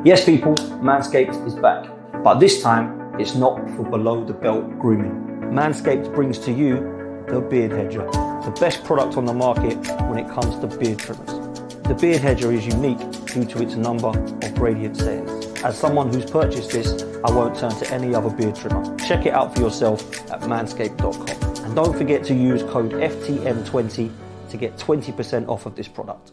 Yes, people, Manscaped is back, but this time it's not for below the belt grooming. Manscaped brings to you the Beard Hedger, the best product on the market when it comes to beard trimmers. The Beard Hedger is unique due to its number of gradient settings. As someone who's purchased this, I won't turn to any other beard trimmer. Check it out for yourself at manscaped.com. And don't forget to use code FTM20 to get 20% off of this product.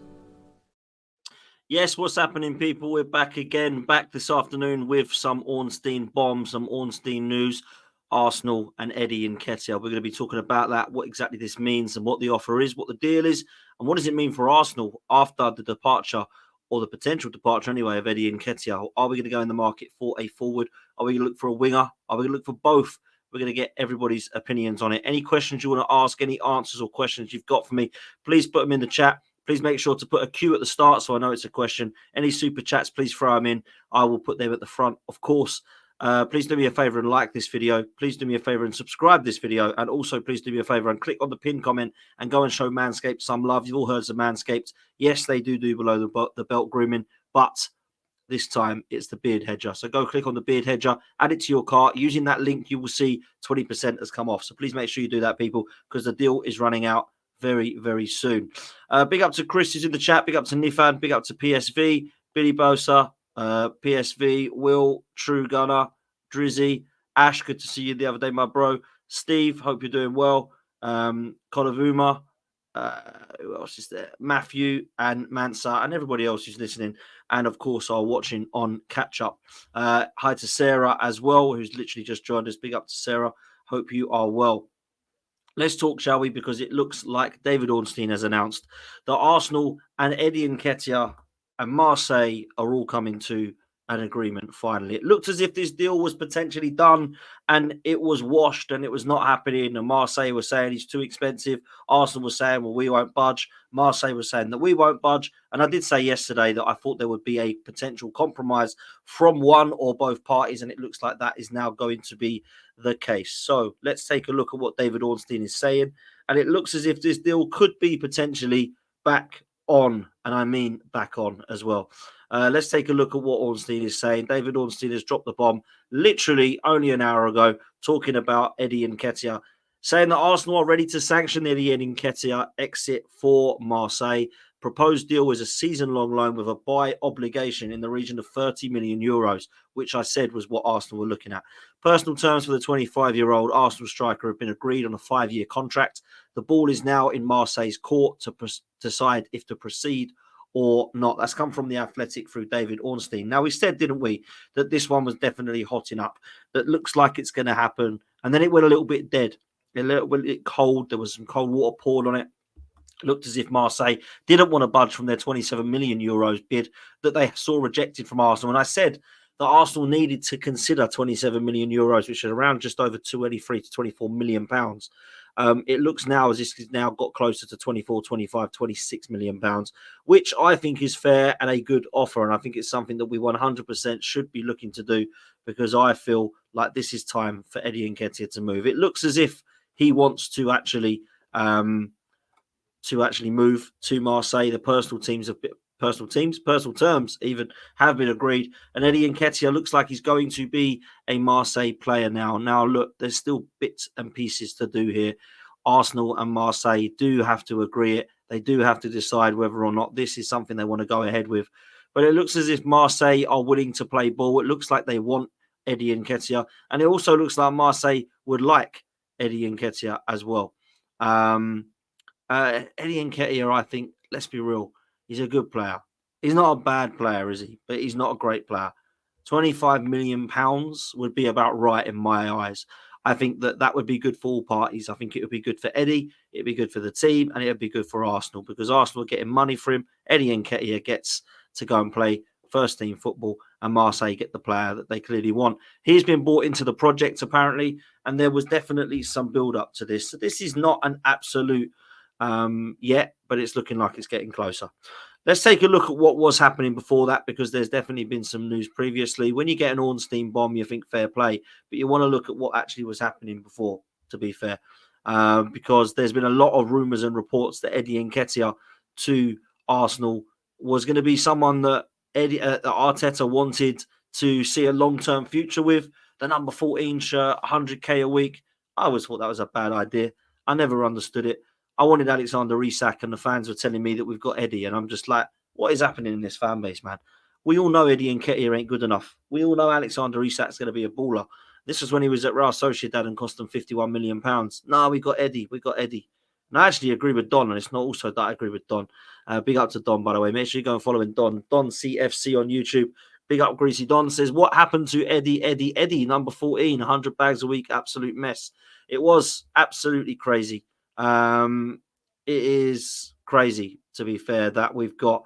Yes, what's happening, people? We're back again, back this afternoon with some Ornstein bombs, some Ornstein news, Arsenal and Eddie Nketiah. We're going to be talking about that, what exactly this means and what the offer is, what the deal is, and what does it mean for Arsenal after the departure, or the potential departure anyway, of Eddie Nketiah. Are we going to go in the market for a forward? Are we going to look for a winger? Are we going to look for both? We're going to get everybody's opinions on it. Any questions you want to ask, any answers or questions you've got for me, please put them in the chat. Please make sure to put a Q at the start so I know it's a question. Any super chats, please throw them in. I will put them at the front, of course. Please do me a favor and like this video. Please do me a favor and subscribe this video. And also, please do me a favor and click on the pinned comment and go and show Manscaped some love. You've all heard of Manscaped. Yes, they do below the belt grooming, but this time it's the Beard Hedger. So go click on the Beard Hedger, add it to your cart. Using that link, you will see 20% has come off. So please make sure you do that, people, because the deal is running out very, very soon. Big up to Chris who's in the chat. Big up to Nifan. Big up to PSV. Billy Bosa. PSV. Will. True Gunner. Drizzy. Ash, good to see you the other day, my bro. Steve, hope you're doing well. Kolavuma. Who else is there? Matthew and Mansa and everybody else who's listening. And, of course, are watching on catch-up. Hi to Sarah as well, who's literally just joined us. Big up to Sarah. Hope you are well. Let's talk, shall we? Because it looks like David Ornstein has announced that Arsenal and Eddie Nketiah and Marseille are all coming to an agreement finally. It looked as if this deal was potentially done and it was washed and it was not happening. And Marseille was saying he's too expensive. Arsenal was saying, well, we won't budge. Marseille was saying that we won't budge. And I did say yesterday that I thought there would be a potential compromise from one or both parties. And it looks like that is now going to be the case. So let's take a look at what David Ornstein is saying. And it looks as if this deal could be potentially back on. And I mean back on as well. Let's take a look at what Ornstein is saying. David Ornstein has dropped the bomb literally only an hour ago, talking about Eddie Nketiah, saying that Arsenal are ready to sanction Eddie Nketiah exit for Marseille. Proposed deal is a season-long loan with a buy obligation in the region of 30 million euros, which I said was what Arsenal were looking at. Personal terms for the 25-year-old Arsenal striker have been agreed on a 5-year contract. The ball is now in Marseille's court to decide if to proceed or not. That's come from The Athletic through David Ornstein. Now, we said, didn't we, that this one was definitely hotting up, that looks like it's going to happen. And then it went a little bit dead, a little bit cold. There was some cold water poured on it. It looked as if Marseille didn't want to budge from their 27 million euros bid that they saw rejected from Arsenal. And I said that Arsenal needed to consider 27 million euros, which is around just over 23 to 24 million pounds. It looks now as if it's now got closer to 24, 25, 26 million pounds, which I think is fair and a good offer. And I think it's something that we 100% should be looking to do, because I feel like this is time for Eddie Nketiah to move. It looks as if he wants to actually move to Marseille. The personal terms even have been agreed. And Eddie Nketiah looks like he's going to be a Marseille player now. Now, look, there's still bits and pieces to do here. Arsenal and Marseille do have to agree it. They do have to decide whether or not this is something they want to go ahead with. But it looks as if Marseille are willing to play ball. It looks like they want Eddie Nketiah. And it also looks like Marseille would like Eddie Nketiah as well. Eddie Nketiah, I think, let's be real, he's a good player. He's not a bad player, is he? But he's not a great player. £25 million would be about right in my eyes. I think that would be good for all parties. I think it would be good for Eddie, it'd be good for the team, and it would be good for Arsenal, because Arsenal are getting money for him. Eddie Nketiah gets to go and play first-team football, and Marseille get the player that they clearly want. He's been brought into the project, apparently, and there was definitely some build-up to this. So this is not an absolute yet, but it's looking like it's getting closer. Let's take a look at what was happening before that, because there's definitely been some news previously. When you get an Ornstein bomb, you think fair play, but you want to look at what actually was happening before, to be fair, because there's been a lot of rumours and reports that Eddie Nketiah to Arsenal was going to be someone that Arteta wanted to see a long-term future with. The number 14 shirt, 100k a week. I always thought that was a bad idea. I never understood it. I wanted Alexander Isak, and the fans were telling me that we've got Eddie, and I'm just like, what is happening in this fan base, man? We all know Eddie Nketiah ain't good enough. We all know Alexander Isak's going to be a baller. This was when he was at Real Sociedad and cost them £51 million. No, we got Eddie. We got Eddie. And I actually agree with Don, and it's not also that I agree with Don. Big up to Don, by the way. Make sure you go and follow him, Don. Don CFC on YouTube. Big up, Greasy Don. Says, what happened to Eddie, number 14, 100 bags a week, absolute mess. It was absolutely crazy. It is crazy, to be fair, that we've got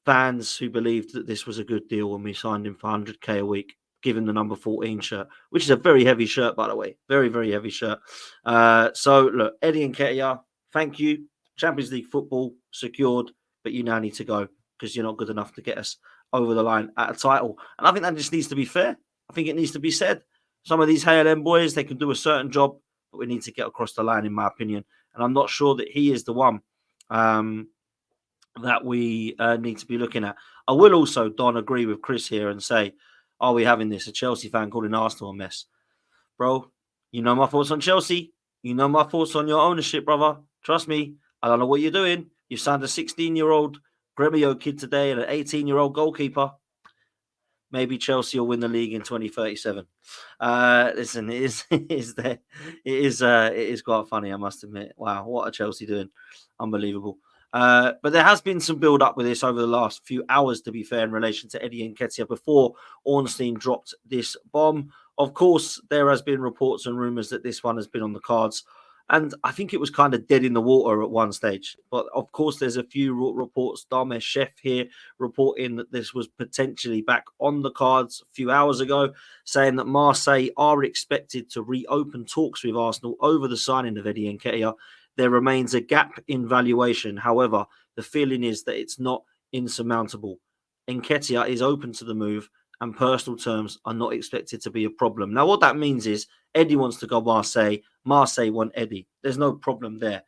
fans who believed that this was a good deal when we signed him for 100k a week, given the number 14 shirt, which is a very heavy shirt, by the way. Very, very heavy shirt. So, look, Eddie Nketiah, thank you. Champions League football secured, but you now need to go because you're not good enough to get us over the line at a title. And I think that just needs to be fair. I think it needs to be said. Some of these HLM boys, they can do a certain job, but we need to get across the line, in my opinion. And I'm not sure that he is the one that we need to be looking at. I will also, Don, agree with Chris here and say, are we having this? A Chelsea fan calling Arsenal a mess. Bro, you know my thoughts on Chelsea. You know my thoughts on your ownership, brother. Trust me, I don't know what you're doing. You signed a 16-year-old Gremio kid today and an 18-year-old goalkeeper. Maybe Chelsea will win the league in 2037. Listen, it is quite funny, I must admit. Wow, what are Chelsea doing? Unbelievable. But there has been some build-up with this over the last few hours, to be fair, in relation to Eddie Nketiah before Ornstein dropped this bomb. Of course, there has been reports and rumours that this one has been on the cards. And I think it was kind of dead in the water at one stage. But of course, there's a few reports. Dame Chef here reporting that this was potentially back on the cards a few hours ago, saying that Marseille are expected to reopen talks with Arsenal over the signing of Eddie Nketiah. There remains a gap in valuation. However, the feeling is that it's not insurmountable. Nketiah is open to the move, and personal terms are not expected to be a problem. Now, what that means is Eddie wants to go Marseille. Marseille want Eddie. There's no problem there.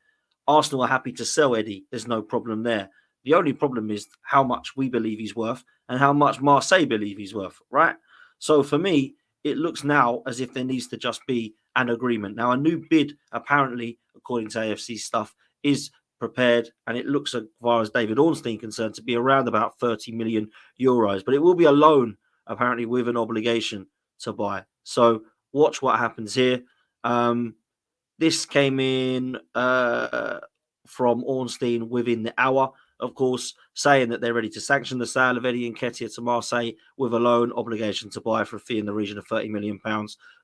Arsenal are happy to sell Eddie. There's no problem there. The only problem is how much we believe he's worth and how much Marseille believe he's worth, right? So for me, it looks now as if there needs to just be an agreement. Now, a new bid, apparently, according to AFC stuff, is prepared, and it looks, as far as David Ornstein concerned, to be around about 30 million euros. But it will be a loan, apparently, with an obligation to buy. So watch what happens here. This came in from Ornstein within the hour, of course, saying that they're ready to sanction the sale of Eddie Nketiah to Marseille with a loan obligation to buy for a fee in the region of £30 million.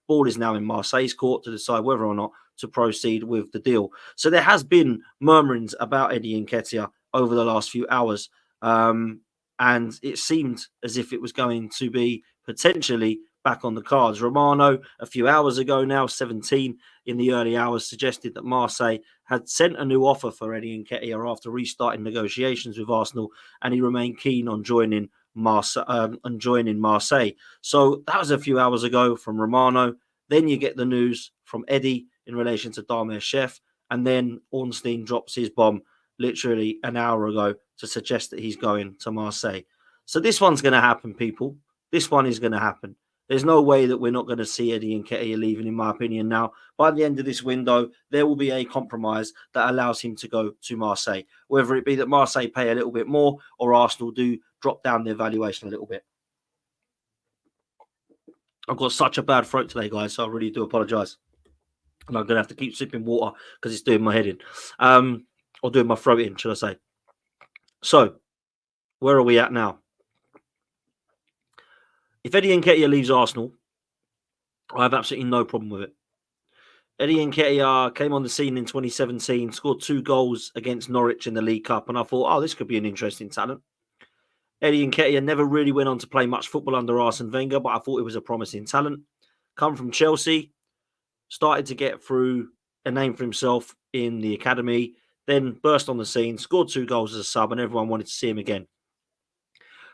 Ball is now in Marseille's court to decide whether or not to proceed with the deal. So there has been murmurings about Eddie Nketiah over the last few hours. And it seemed as if it was going to be potentially back on the cards. Romano, a few hours ago now, 17 in the early hours, suggested that Marseille had sent a new offer for Eddie Nketiah after restarting negotiations with Arsenal, and he remained keen on joining Marseille. So that was a few hours ago from Romano. Then you get the news from Eddie in relation to Dame Chef, and then Ornstein drops his bomb literally an hour ago to suggest that he's going to Marseille. So this one's going to happen, people. This one is going to happen. There's no way that we're not going to see Eddie Nketiah leaving, in my opinion. Now, by the end of this window, there will be a compromise that allows him to go to Marseille, whether it be that Marseille pay a little bit more or Arsenal do drop down their valuation a little bit. I've got such a bad throat today, guys, so I really do apologise. And I'm going to have to keep sipping water because it's doing my head in. Or doing my throat in, should I say. So, where are we at now? If Eddie Nketiah leaves Arsenal, I have absolutely no problem with it. Eddie Nketiah came on the scene in 2017, scored 2 goals against Norwich in the League Cup, and I thought, this could be an interesting talent. Eddie Nketiah never really went on to play much football under Arsene Wenger, but I thought it was a promising talent. Come from Chelsea, started to get through a name for himself in the academy, then burst on the scene, scored 2 goals as a sub, and everyone wanted to see him again.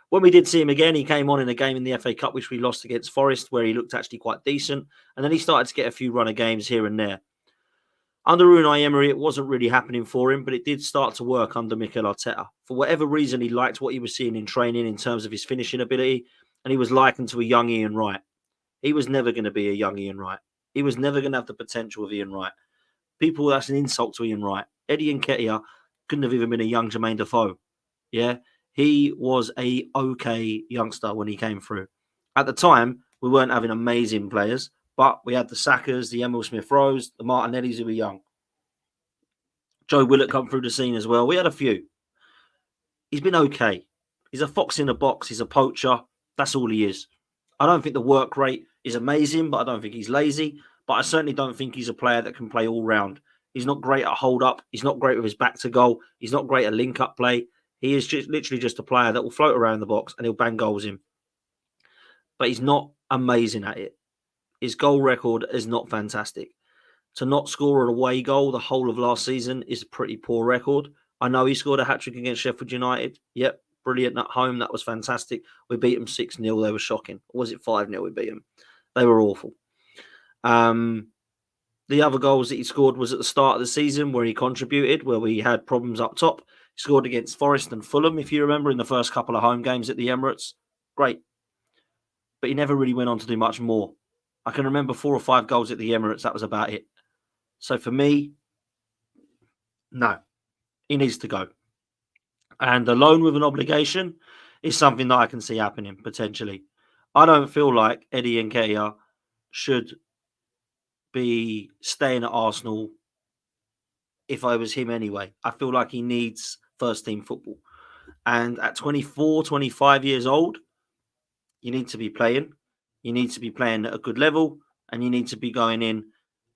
When we did see him again, he came on in a game in the FA Cup, which we lost against Forest, where he looked actually quite decent. And then he started to get a few runner games here and there. Under Unai Emery, it wasn't really happening for him, but it did start to work under Mikel Arteta. For whatever reason, he liked what he was seeing in training in terms of his finishing ability, and he was likened to a young Ian Wright. He was never going to be a young Ian Wright. He was never going to have the potential of Ian Wright. People, that's an insult to Ian Wright. Eddie Nketiah couldn't have even been a young Jermaine Defoe. Yeah, he was a okay youngster when he came through. At the time, we weren't having amazing players, but we had the Sackers, the Emil Smith-Rowes, the Martinellis who were young. Joe Willett come through the scene as well. We had a few. He's been okay. He's a fox in a box. He's a poacher. That's all he is. I don't think the work rate is amazing, but I don't think he's lazy. But I certainly don't think he's a player that can play all round. He's not great at hold up. He's not great with his back to goal. He's not great at link up play. He is just literally just a player that will float around the box and he'll bang goals in. But he's not amazing at it. His goal record is not fantastic. To not score an away goal the whole of last season is a pretty poor record. I know he scored a hat-trick against Sheffield United. Yep, brilliant at home. That was fantastic. We beat them 6-0. They were shocking. Or was it 5-0 we beat them? They were awful. The other goals that he scored was at the start of the season where he contributed, where we had problems up top. He scored against Forest and Fulham, if you remember, in the first couple of home games at the Emirates. Great. But he never really went on to do much more. I can remember 4 or 5 goals at the Emirates. That was about it. So for me, no, he needs to go. And a loan with an obligation is something that I can see happening potentially. I don't feel like Eddie Nketiah should be staying at Arsenal if I was him anyway. I feel like he needs first team football. And at 24, 25 years old, you need to be playing. You need to be playing at a good level and you need to be going in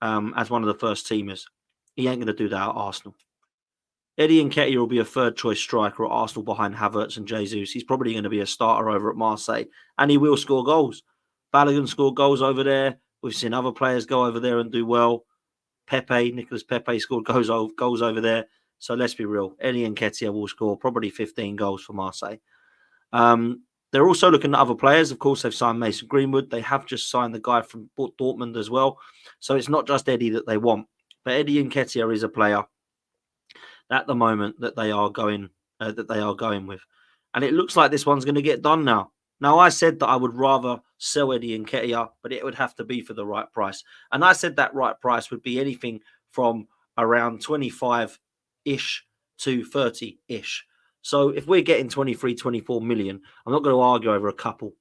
as one of the first teamers. He ain't going to do that at Arsenal. Eddie Nketiah will be a third choice striker at Arsenal behind Havertz and Jesus. He's probably going to be a starter over at Marseille and he will score goals. Balogun scored goals over there. We've seen other players go over there and do well. Nicolas Pepe scored goals over there. So let's be real. Eddie Nketiah will score probably 15 goals for Marseille. They're also looking at other players. Of course, they've signed Mason Greenwood. They have just signed the guy from Dortmund as well. So it's not just Eddie that they want. But Eddie Nketiah is a player at the moment that they are going with. And it looks like this one's going to get done now. Now, I said that I would rather sell Eddie Nketiah, but it would have to be for the right price. And I said that right price would be anything from around 25-ish to 30-ish. So if we're getting 23, 24 million, I'm not going to argue over a couple.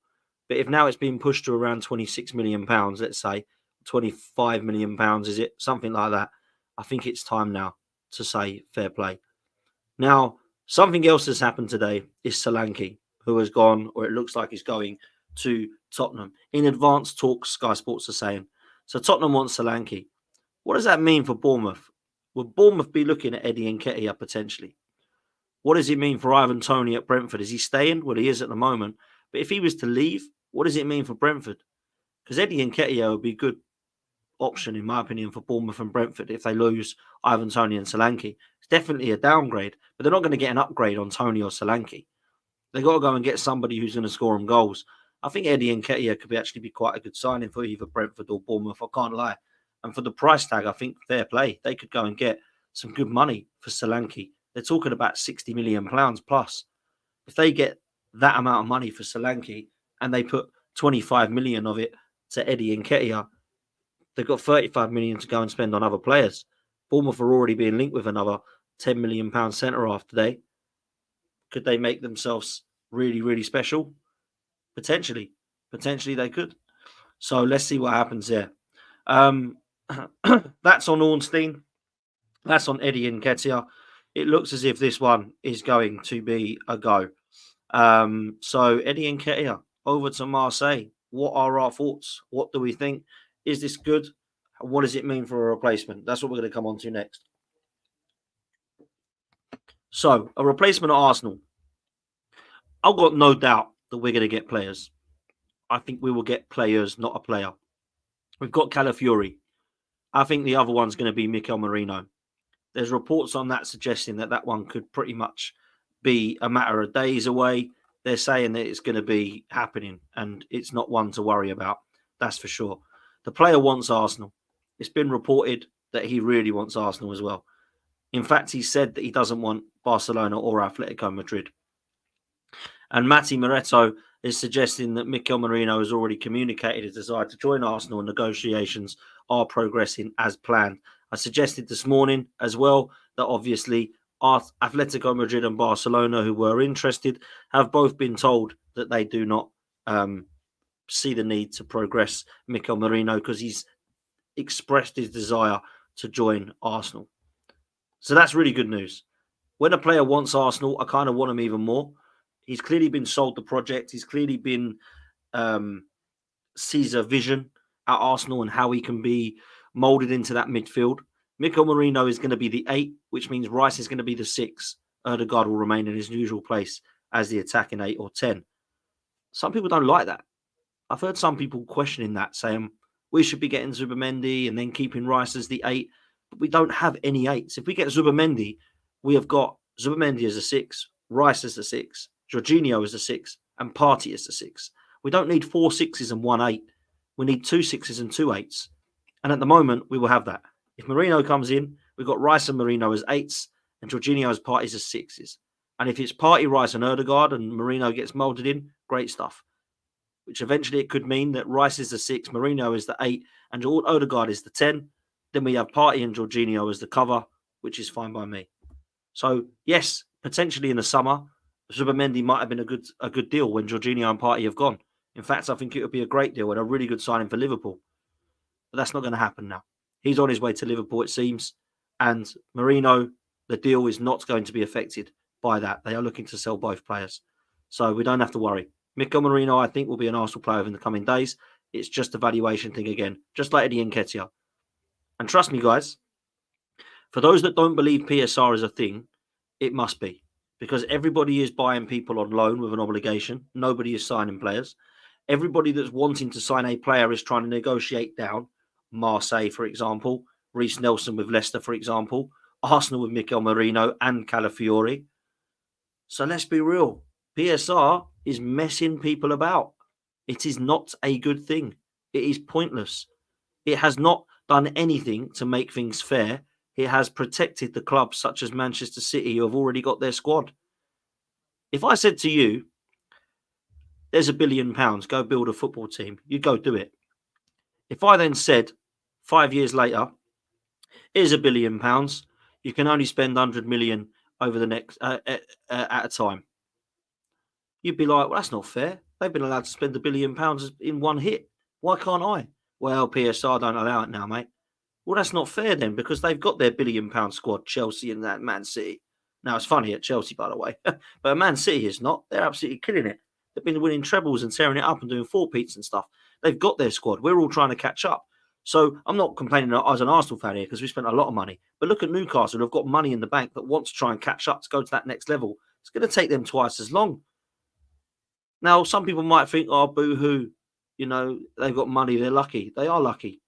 But if now it's been pushed to around 26 million pounds, let's say 25 million pounds, is it? Something like that. I think it's time now to say fair play. Now, something else that's happened today is Solanke, who has gone, or it looks like he's going, to Tottenham. In advanced talks, Sky Sports are saying. So Tottenham wants Solanke. What does that mean for Bournemouth? Would Bournemouth be looking at Eddie Nketiah potentially? What does it mean for Ivan Toney at Brentford? Is he staying? Well, he is at the moment. But if he was to leave, what does it mean for Brentford? Because Eddie Nketiah would be a good option, in my opinion, for Bournemouth and Brentford if they lose Ivan Toney and Solanke. It's definitely a downgrade, but they're not going to get an upgrade on Toney or Solanke. They've got to go and get somebody who's going to score them goals. I think Eddie Nketiah could actually be quite a good signing for either Brentford or Bournemouth, I can't lie. And for the price tag, I think fair play. They could go and get some good money for Solanke. They're talking about £60 million plus. If they get that amount of money for Solanke and they put 25 million of it to Eddie Nketiah, they've got 35 million to go and spend on other players. Bournemouth are already being linked with another £10 million centre-half today. Could they make themselves really, really special? Potentially. Potentially they could. So let's see what happens there. That's on Ornstein. That's on Eddie Nketiah. It looks as if this one is going to be a go. So Eddie Nketiah over to Marseille. What are our thoughts? What do we think? Is this good? What does it mean for a replacement? That's what we're going to come on to next. So a replacement at Arsenal. I've got no doubt that we're going to get players. I think we will get players, not a player. We've got Calafiori. I think the other one's going to be Mikel Merino. There's reports on that suggesting that that one could pretty much be a matter of days away. They're saying that it's going to be happening and it's not one to worry about. That's for sure. The player wants Arsenal. It's been reported that he really wants Arsenal as well. In fact, he said that he doesn't want Barcelona or Atletico Madrid. And Matti Moretto is suggesting that Mikel Merino has already communicated his desire to join Arsenal and negotiations are progressing as planned. I suggested this morning as well that obviously Atletico Madrid and Barcelona, who were interested, have both been told that they do not see the need to progress Mikel Merino because he's expressed his desire to join Arsenal. So that's really good news. When a player wants Arsenal, I kind of want him even more. He's clearly been sold the project. He's clearly been sees a vision at Arsenal and how he can be moulded into that midfield. Mikel Merino is going to be the 8, which means Rice is going to be the 6. Ødegaard will remain in his usual place as the attacking 8 or 10. Some people don't like that. I've heard some people questioning that, saying we should be getting Zubimendi and then keeping Rice as the 8. But we don't have any 8s. If we get Zubimendi, we have got Zubimendi as a 6, Rice as a 6, Jorginho as a 6, and Partey as a 6. We don't need 4 6s and 1 8. We need 2 6s and 2 8s. And at the moment, we will have that. If Merino comes in, we've got Rice and Merino as 8s and Jorginho as Partey as 6s. And if it's Partey, Rice and Ødegaard and Merino gets moulded in, great stuff. Which eventually it could mean that Rice is the 6, Merino is the 8, and Ødegaard is the 10. Then we have Partey and Jorginho as the cover, which is fine by me. So, yes, potentially in the summer, Zubimendi might have been a good deal when Jorginho and Partey have gone. In fact, I think it would be a great deal and a really good signing for Liverpool. But that's not going to happen now. He's on his way to Liverpool, it seems. And Merino, the deal is not going to be affected by that. They are looking to sell both players. So we don't have to worry. Mikel Merino, I think, will be an Arsenal player in the coming days. It's just a valuation thing again, just like Eddie Nketiah. And trust me, guys, for those that don't believe PSR is a thing, it must be. Because everybody is buying people on loan with an obligation. Nobody is signing players. Everybody that's wanting to sign a player is trying to negotiate down. Marseille, for example. Reece Nelson with Leicester, for example. Arsenal with Mikel Merino and Calafiori. So let's be real. PSR is messing people about. It is not a good thing. It is pointless. It has not done anything to make things fair. It has protected the clubs such as Manchester City who have already got their squad. If I said to you, there's £1 billion, go build a football team, you'd go do it. If I then said 5 years later, here's £1 billion, you can only spend 100 million over the next at a time. You'd be like, well, that's not fair. They've been allowed to spend £1 billion in one hit. Why can't I? Well, PSR don't allow it now, mate. Well, that's not fair then, because they've got their £1 billion squad, Chelsea and that Man City. Now, it's funny at Chelsea, by the way, but Man City is not. They're absolutely killing it. They've been winning trebles and tearing it up and doing four-peats and stuff. They've got their squad. We're all trying to catch up. So I'm not complaining as an Arsenal fan here because we spent a lot of money. But look at Newcastle, who've got money in the bank that want to try and catch up to go to that next level. It's going to take them twice as long. Now, some people might think, oh, boo-hoo, you know, they've got money, they're lucky. They are lucky.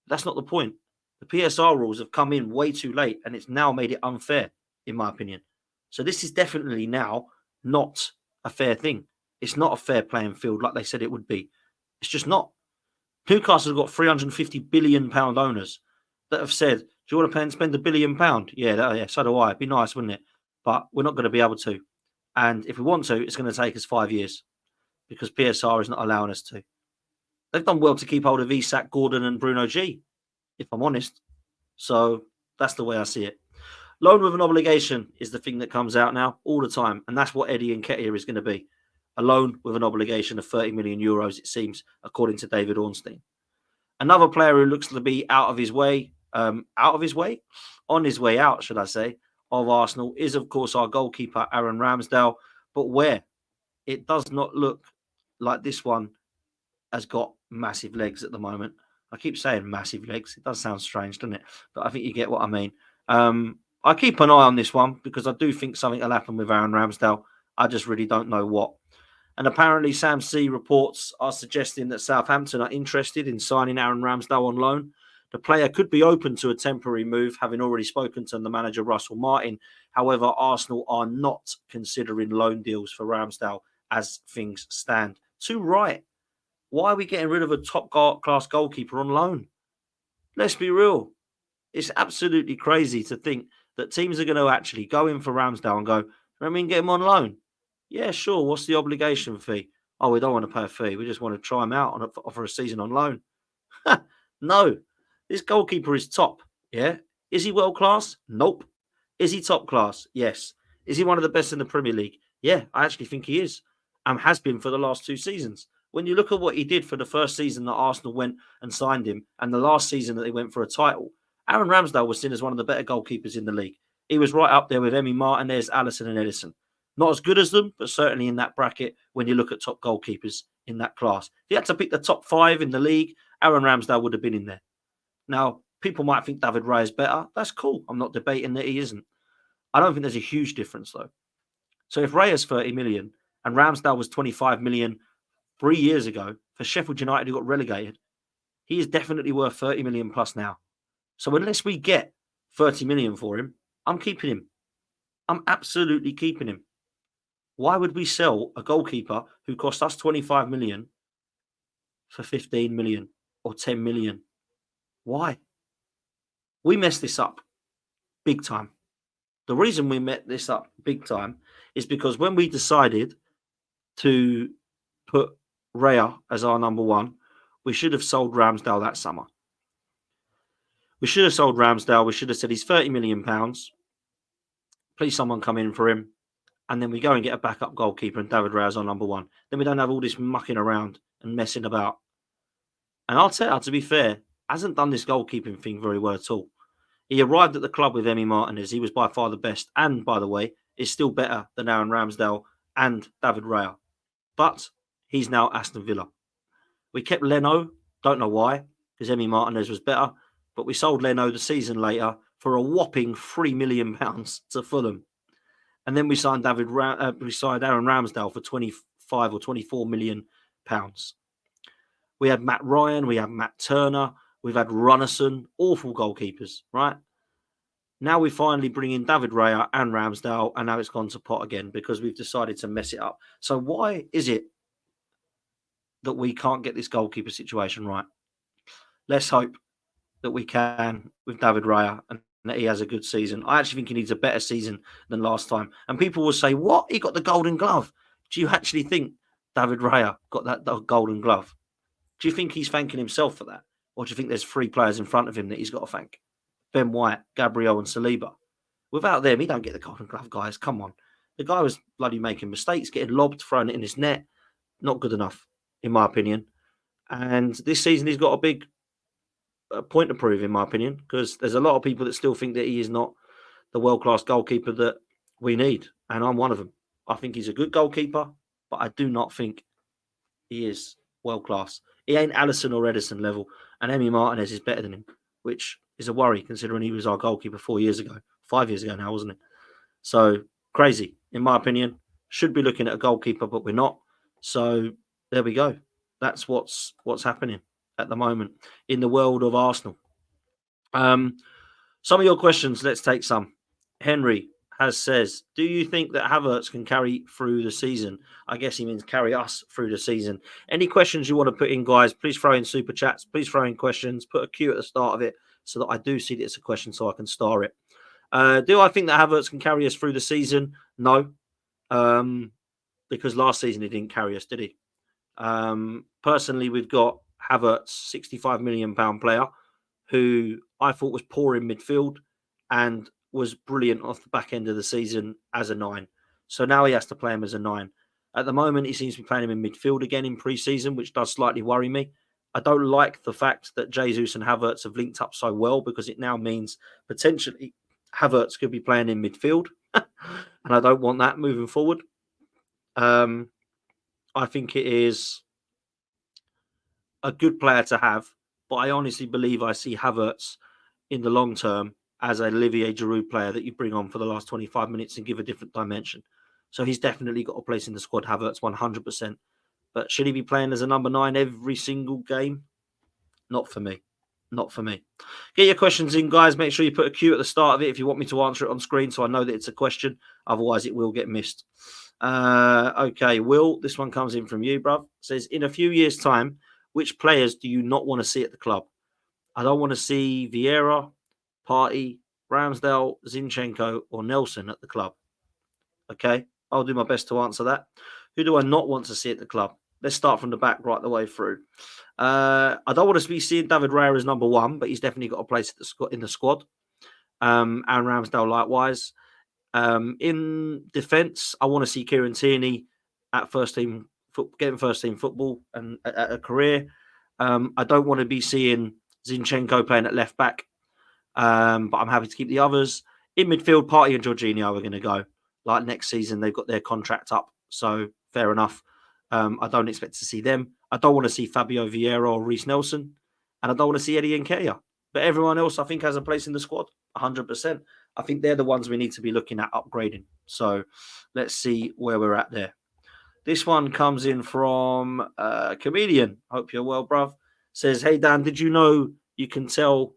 That's not the point. The PSR rules have come in way too late, and it's now made it unfair, in my opinion. So this is definitely now not a fair thing. It's not a fair playing field like they said it would be. It's just not. Newcastle have got £350 billion owners that have said, do you want to spend £1 billion? Yeah, so do I. It'd be nice, wouldn't it? But we're not going to be able to. And if we want to, it's going to take us 5 years because PSR is not allowing us to. They've done well to keep hold of Isak, Gordon and Bruno G, if I'm honest. So that's the way I see it. Loan with an obligation is the thing that comes out now all the time. And that's what Eddie Nketiah is going to be. A loan with an obligation of 30 million euros, it seems, according to David Ornstein. Another player who looks to be on his way out, should I say, of Arsenal is, of course, our goalkeeper, Aaron Ramsdale. But where? It does not look like this one has got massive legs at the moment. I keep saying massive legs. It does sound strange, doesn't it? But I think you get what I mean. I keep an eye on this one because I do think something will happen with Aaron Ramsdale. I just really don't know what. And apparently Sam C reports are suggesting that Southampton are interested in signing Aaron Ramsdale on loan. The player could be open to a temporary move, having already spoken to the manager, Russell Martin. However, Arsenal are not considering loan deals for Ramsdale as things stand. Too right. Why are we getting rid of a top-class goalkeeper on loan? Let's be real. It's absolutely crazy to think that teams are going to actually go in for Ramsdale and go, I mean, get him on loan. Yeah, sure. What's the obligation fee? Oh, we don't want to pay a fee. We just want to try him out and offer a season on loan. No, this goalkeeper is top. Yeah. Is he world class? Nope. Is he top class? Yes. Is he one of the best in the Premier League? Yeah, I actually think he is. Has been for the last 2 seasons. When you look at what he did for the first season that Arsenal went and signed him, and the last season that they went for a title, Aaron Ramsdale was seen as one of the better goalkeepers in the league. He was right up there with Emi Martinez, Alisson, and Edison. Not as good as them, but certainly in that bracket when you look at top goalkeepers in that class. If you had to pick the top 5 in the league, Aaron Ramsdale would have been in there. Now, people might think David Raya is better. That's cool. I'm not debating that he isn't. I don't think there's a huge difference, though. So if Raya's 30 million and Ramsdale was 25 million 3 years ago for Sheffield United who got relegated, he is definitely worth 30 million plus now. So unless we get 30 million for him, I'm keeping him. I'm absolutely keeping him. Why would we sell a goalkeeper who cost us 25 million for 15 million or 10 million? Why? We messed this up big time. The reason we met this up big time is because when we decided to put Raya as our number 1, we should have sold Ramsdale that summer. We should have sold Ramsdale. We should have said he's £30 million. Please someone come in for him. And then we go and get a backup goalkeeper and David Raya's our number 1. Then we don't have all this mucking around and messing about. And I'll tell you, to be fair, hasn't done this goalkeeping thing very well at all. He arrived at the club with Emi Martinez. He was by far the best. And, by the way, is still better than Aaron Ramsdale and David Raya. But he's now Aston Villa. We kept Leno. Don't know why, because Emi Martinez was better. But we sold Leno the season later for a whopping £3 million to Fulham. And then we signed Aaron Ramsdale for 25 or 24 million pounds. We had Matt Ryan, we had Matt Turner, we've had Runnerson, awful goalkeepers, right? Now we finally bring in David Raya and Ramsdale, and now it's gone to pot again because we've decided to mess it up. So why is it that we can't get this goalkeeper situation right? Let's hope that we can with David Raya and that he has a good season. I actually think he needs a better season than last time. And people will say, what? He got the golden glove. Do you actually think David Raya got that golden glove? Do you think he's thanking himself for that? Or do you think there's 3 players in front of him that he's got to thank? Ben White, Gabriel and Saliba. Without them, he don't get the golden glove, guys. Come on. The guy was bloody making mistakes, getting lobbed, throwing it in his net. Not good enough, in my opinion. And this season, he's got a big point to prove, in my opinion, because there's a lot of people that still think that he is not the world-class goalkeeper that we need, and I'm one of them. I think he's a good goalkeeper, but I do not think he is world-class. He ain't Alisson or Edison level, and Emi Martinez is better than him, which is a worry considering he was our goalkeeper 5 years ago now, wasn't it? So crazy, in my opinion. Should be looking at a goalkeeper, but we're not. So there we go. That's what's happening at the moment in the world of Arsenal. Some of your questions, let's take some. Henry says, do you think that Havertz can carry through the season? I guess he means carry us through the season. Any questions you want to put in, guys, please throw in super chats. Please throw in questions. Put a Q at the start of it so that I do see that it's a question so I can star it. Do I think that Havertz can carry us through the season? No. Because last season he didn't carry us, did he? Personally, we've got Havertz, £65 million player, who I thought was poor in midfield and was brilliant off the back end of the season as a 9. So now he has to play him as a 9. At the moment, he seems to be playing him in midfield again in pre-season, which does slightly worry me. I don't like the fact that Jesus and Havertz have linked up so well because it now means potentially Havertz could be playing in midfield. And I don't want that moving forward. I think it is a good player to have, but I honestly believe I see Havertz in the long term as an Olivier Giroud player that you bring on for the last 25 minutes and give a different dimension. So he's definitely got a place in the squad, Havertz, 100%. But should he be playing as a number 9 every single game? Not for me. Not for me. Get your questions in, guys. Make sure you put a Q at the start of it if you want me to answer it on screen so I know that it's a question. Otherwise, it will get missed. Okay, Will, this one comes in from you, bruv. Says, in a few years' time, which players do you not want to see at the club? I don't want to see Vieira, Partey, Ramsdale, Zinchenko, or Nelson at the club? Okay, I'll do my best to answer that. Who do I not want to see at the club? Let's start from the back right the way through. I don't want to be seeing David Raya as number one, but he's definitely got a place in the squad. Aaron Ramsdale likewise. In defence, I want to see Kieran Tierney at getting first team football and at a career. I don't want to be seeing Zinchenko playing at left back, but I'm happy to keep the others. In midfield, Partey and Jorginho are going to go. Like next season, they've got their contract up, so fair enough. I don't expect to see them. I don't want to see Fabio Vieira or Reece Nelson, and I don't want to see Eddie Nketiah. But everyone else, I think, has a place in the squad, 100%. I think they're the ones we need to be looking at upgrading. So let's see where we're at there. This one comes in from Comedian. Hope you're well, bruv. Says, hey, Dan, did you know you can tell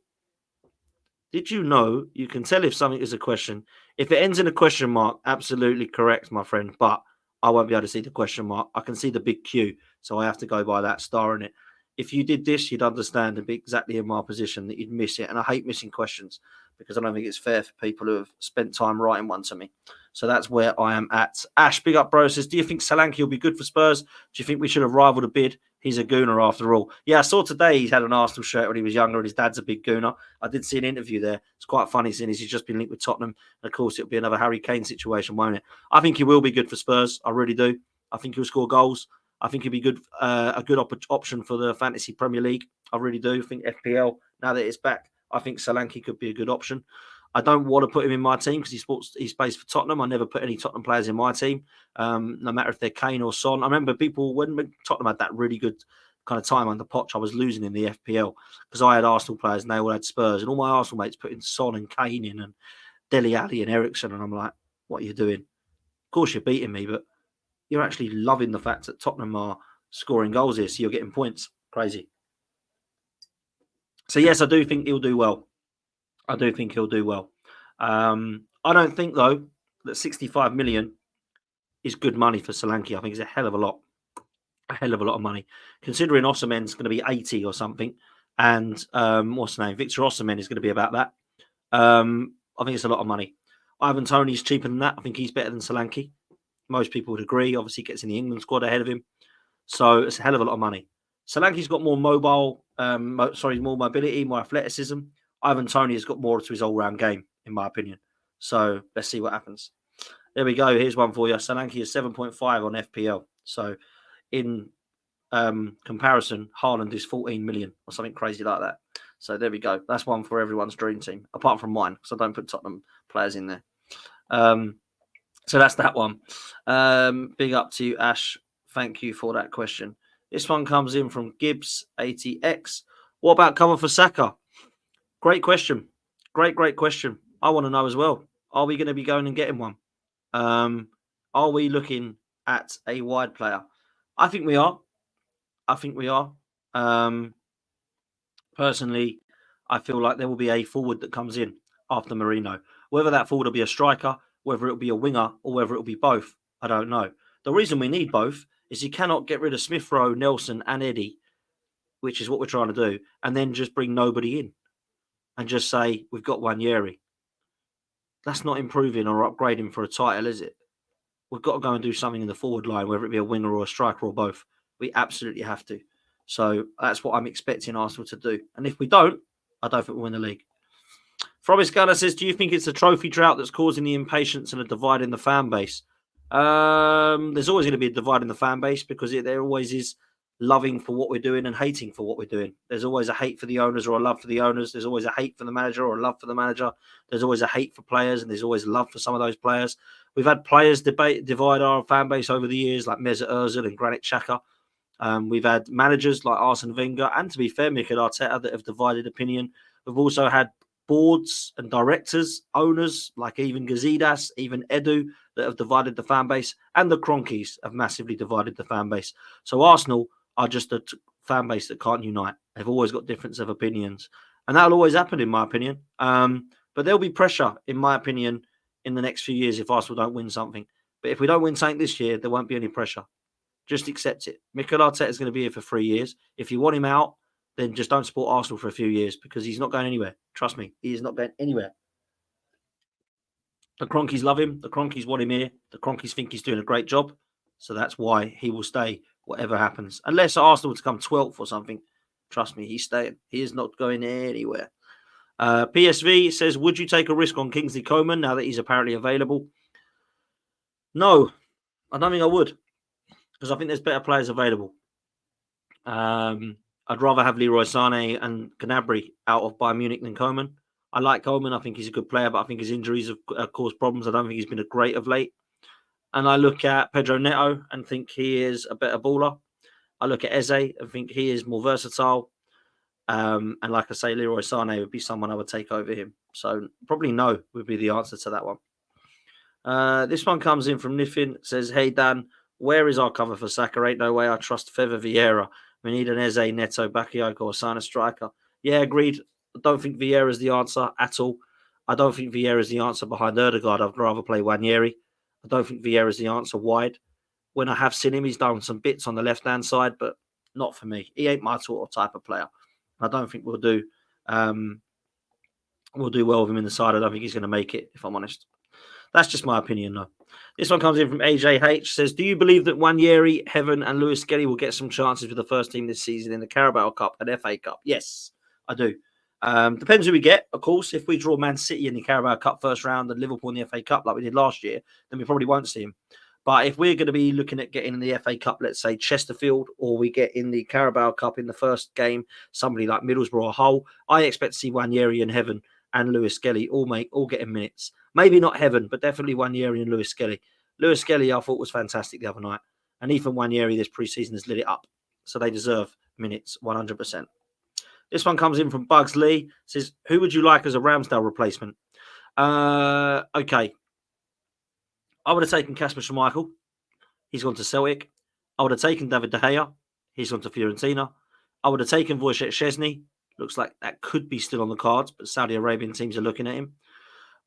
if something is a question? If it ends in a question mark, absolutely correct, my friend. But I won't be able to see the question mark. I can see the big Q, so I have to go by that star in it. If you did this, you'd understand and be exactly in my position that you'd miss it. And I hate missing questions because I don't think it's fair for people who have spent time writing one to me. So that's where I am at. Ash, big up, bro, says, do you think Solanke will be good for Spurs? Do you think we should have rivaled a bid? He's a gooner after all. Yeah, I saw today he's had an Arsenal shirt when he was younger and his dad's a big gooner. I did see an interview there. It's quite funny seeing he's just been linked with Tottenham. And of course, it'll be another Harry Kane situation, won't it? I think he will be good for Spurs. I really do. I think he'll score goals. I think he'd be good, a good option for the Fantasy Premier League. I really do. I think FPL, now that it's back, I think Solanke could be a good option. I don't want to put him in my team because he's plays for Tottenham. I never put any Tottenham players in my team, no matter if they're Kane or Son. I remember people, when Tottenham had that really good kind of time under Poch, I was losing in the FPL because I had Arsenal players and they all had Spurs. And all my Arsenal mates put in Son and Kane in and Dele Alli and Eriksen. And I'm like, what are you doing? Of course you're beating me, but you're actually loving the fact that Tottenham are scoring goals here, so you're getting points. Crazy. So, yes, I do think he'll do well. I don't think, though, that 65 million is good money for Solanke. I think it's a hell of a lot of money. Considering Osimhen's going to be 80 or something, and what's the name? Victor Osimhen is going to be about that. I think it's a lot of money. Ivan Toney's cheaper than that. I think he's better than Solanke. Most people would agree. Obviously, gets in the England squad ahead of him. So it's a hell of a lot of money. Solanke's got more more mobility, more athleticism. Ivan Toney has got more to his all-round game, in my opinion. So let's see what happens. There we go. Here's one for you. Solanke is 7.5 on FPL. So in comparison, Haaland is 14 million or something crazy like that. So there we go. That's one for everyone's dream team, apart from mine, because I don't put Tottenham players in there. So that's that one. Big up to you, Ash. Thank you for that question. This one comes in from Gibbs80X. What about cover for Saka? Great question. Great question. I want to know as well. Are we going to be going and getting one? Are we looking at a wide player? I think we are. Personally, I feel like there will be a forward that comes in after Merino. Whether that forward will be a striker, whether it'll be a winger, or whether it'll be both, I don't know. The reason we need both is you cannot get rid of Smith Rowe, Nelson, and Eddie, which is what we're trying to do, and then just bring nobody in and just say, we've got Wanyeri. That's not improving or upgrading for a title, is it? We've got to go and do something in the forward line, whether it be a winger or a striker or both. We absolutely have to. So that's what I'm expecting Arsenal to do. And if we don't, I don't think we'll win the league. Frobis Gunner says, do you think it's the trophy drought that's causing the impatience and a divide in the fan base? There's always going to be a divide in the fan base because there always is loving for what we're doing and hating for what we're doing. There's always a hate for the owners or a love for the owners. There's always a hate for the manager or a love for the manager. There's always a hate for players and there's always love for some of those players. We've had players divide our fan base over the years, like Mesut Ozil and Granit Xhaka. We've had managers like Arsene Wenger and, to be fair, Mikel Arteta that have divided opinion. We've also had boards and directors, owners like even Gazidis, even Edu, that have divided the fan base, and the Cronkies have massively divided the fan base. So Arsenal are just a fan base that can't unite. They've always got difference of opinions, and that'll always happen, in my opinion. But there'll be pressure, in my opinion, in the next few years if Arsenal don't win something. But if we don't win something this year, there won't be any pressure. Just accept it. Mikel Arteta is going to be here for 3 years. If you want him out, then just don't support Arsenal for a few years because he's not going anywhere. Trust me, he is not going anywhere. The Cronkies love him. The Cronkies want him here. The Cronkies think he's doing a great job. So that's why he will stay, whatever happens. Unless Arsenal to come 12th or something. Trust me, he's staying. He is not going anywhere. PSV says, would you take a risk on Kingsley Coman now that he's apparently available? No, I don't think I would. Because I think there's better players available. I'd rather have Leroy Sané and Gnabry out of Bayern Munich than Coman. I like Coman. I think he's a good player, but I think his injuries have caused problems. I don't think he's been a great of late. And I look at Pedro Neto and think he is a better baller. I look at Eze and think he is more versatile. And like I say, Leroy Sané would be someone I would take over him. So probably no would be the answer to that one. This one comes in from Niffin. Says, hey, Dan, where is our cover for Saka? Ain't no way I trust Feva Vieira. We need an Eze, Neto, Bakayoko, or Sana striker. Yeah, agreed. I don't think Vieira is the answer at all. I don't think Vieira is the answer behind Erdegaard. I'd rather play Wanyeri. I don't think Vieira is the answer wide. When I have seen him, he's done some bits on the left-hand side, but not for me. He ain't my sort of type of player. I don't think we'll do well with him in the side. I don't think he's going to make it, if I'm honest. That's just my opinion, though. This one comes in from AJH. Says, do you believe that Wanyeri, Heaven, and Lewis Skelly will get some chances with the first team this season in the Carabao Cup and FA Cup? Yes, I do. Depends who we get, of course. If we draw Man City in the Carabao Cup first round and Liverpool in the FA Cup like we did last year, then we probably won't see him. But if we're going to be looking at getting in the FA Cup, let's say Chesterfield, or we get in the Carabao Cup in the first game, somebody like Middlesbrough or Hull, I expect to see Wanyeri and Heaven and Lewis Skelly all getting minutes. Maybe not Heaven, but definitely Wanyeri and Lewis Skelly. Lewis Skelly, I thought, was fantastic the other night. And Ethan Wanyeri this pre-season has lit it up. So they deserve minutes, 100%. This one comes in from Bugs Lee. Says, who would you like as a Ramsdale replacement? Okay. I would have taken Kasper Schmeichel. He's gone to Celtic. I would have taken David De Gea. He's gone to Fiorentina. I would have taken Wojciech Szczesny. Looks like that could be still on the cards, but Saudi Arabian teams are looking at him.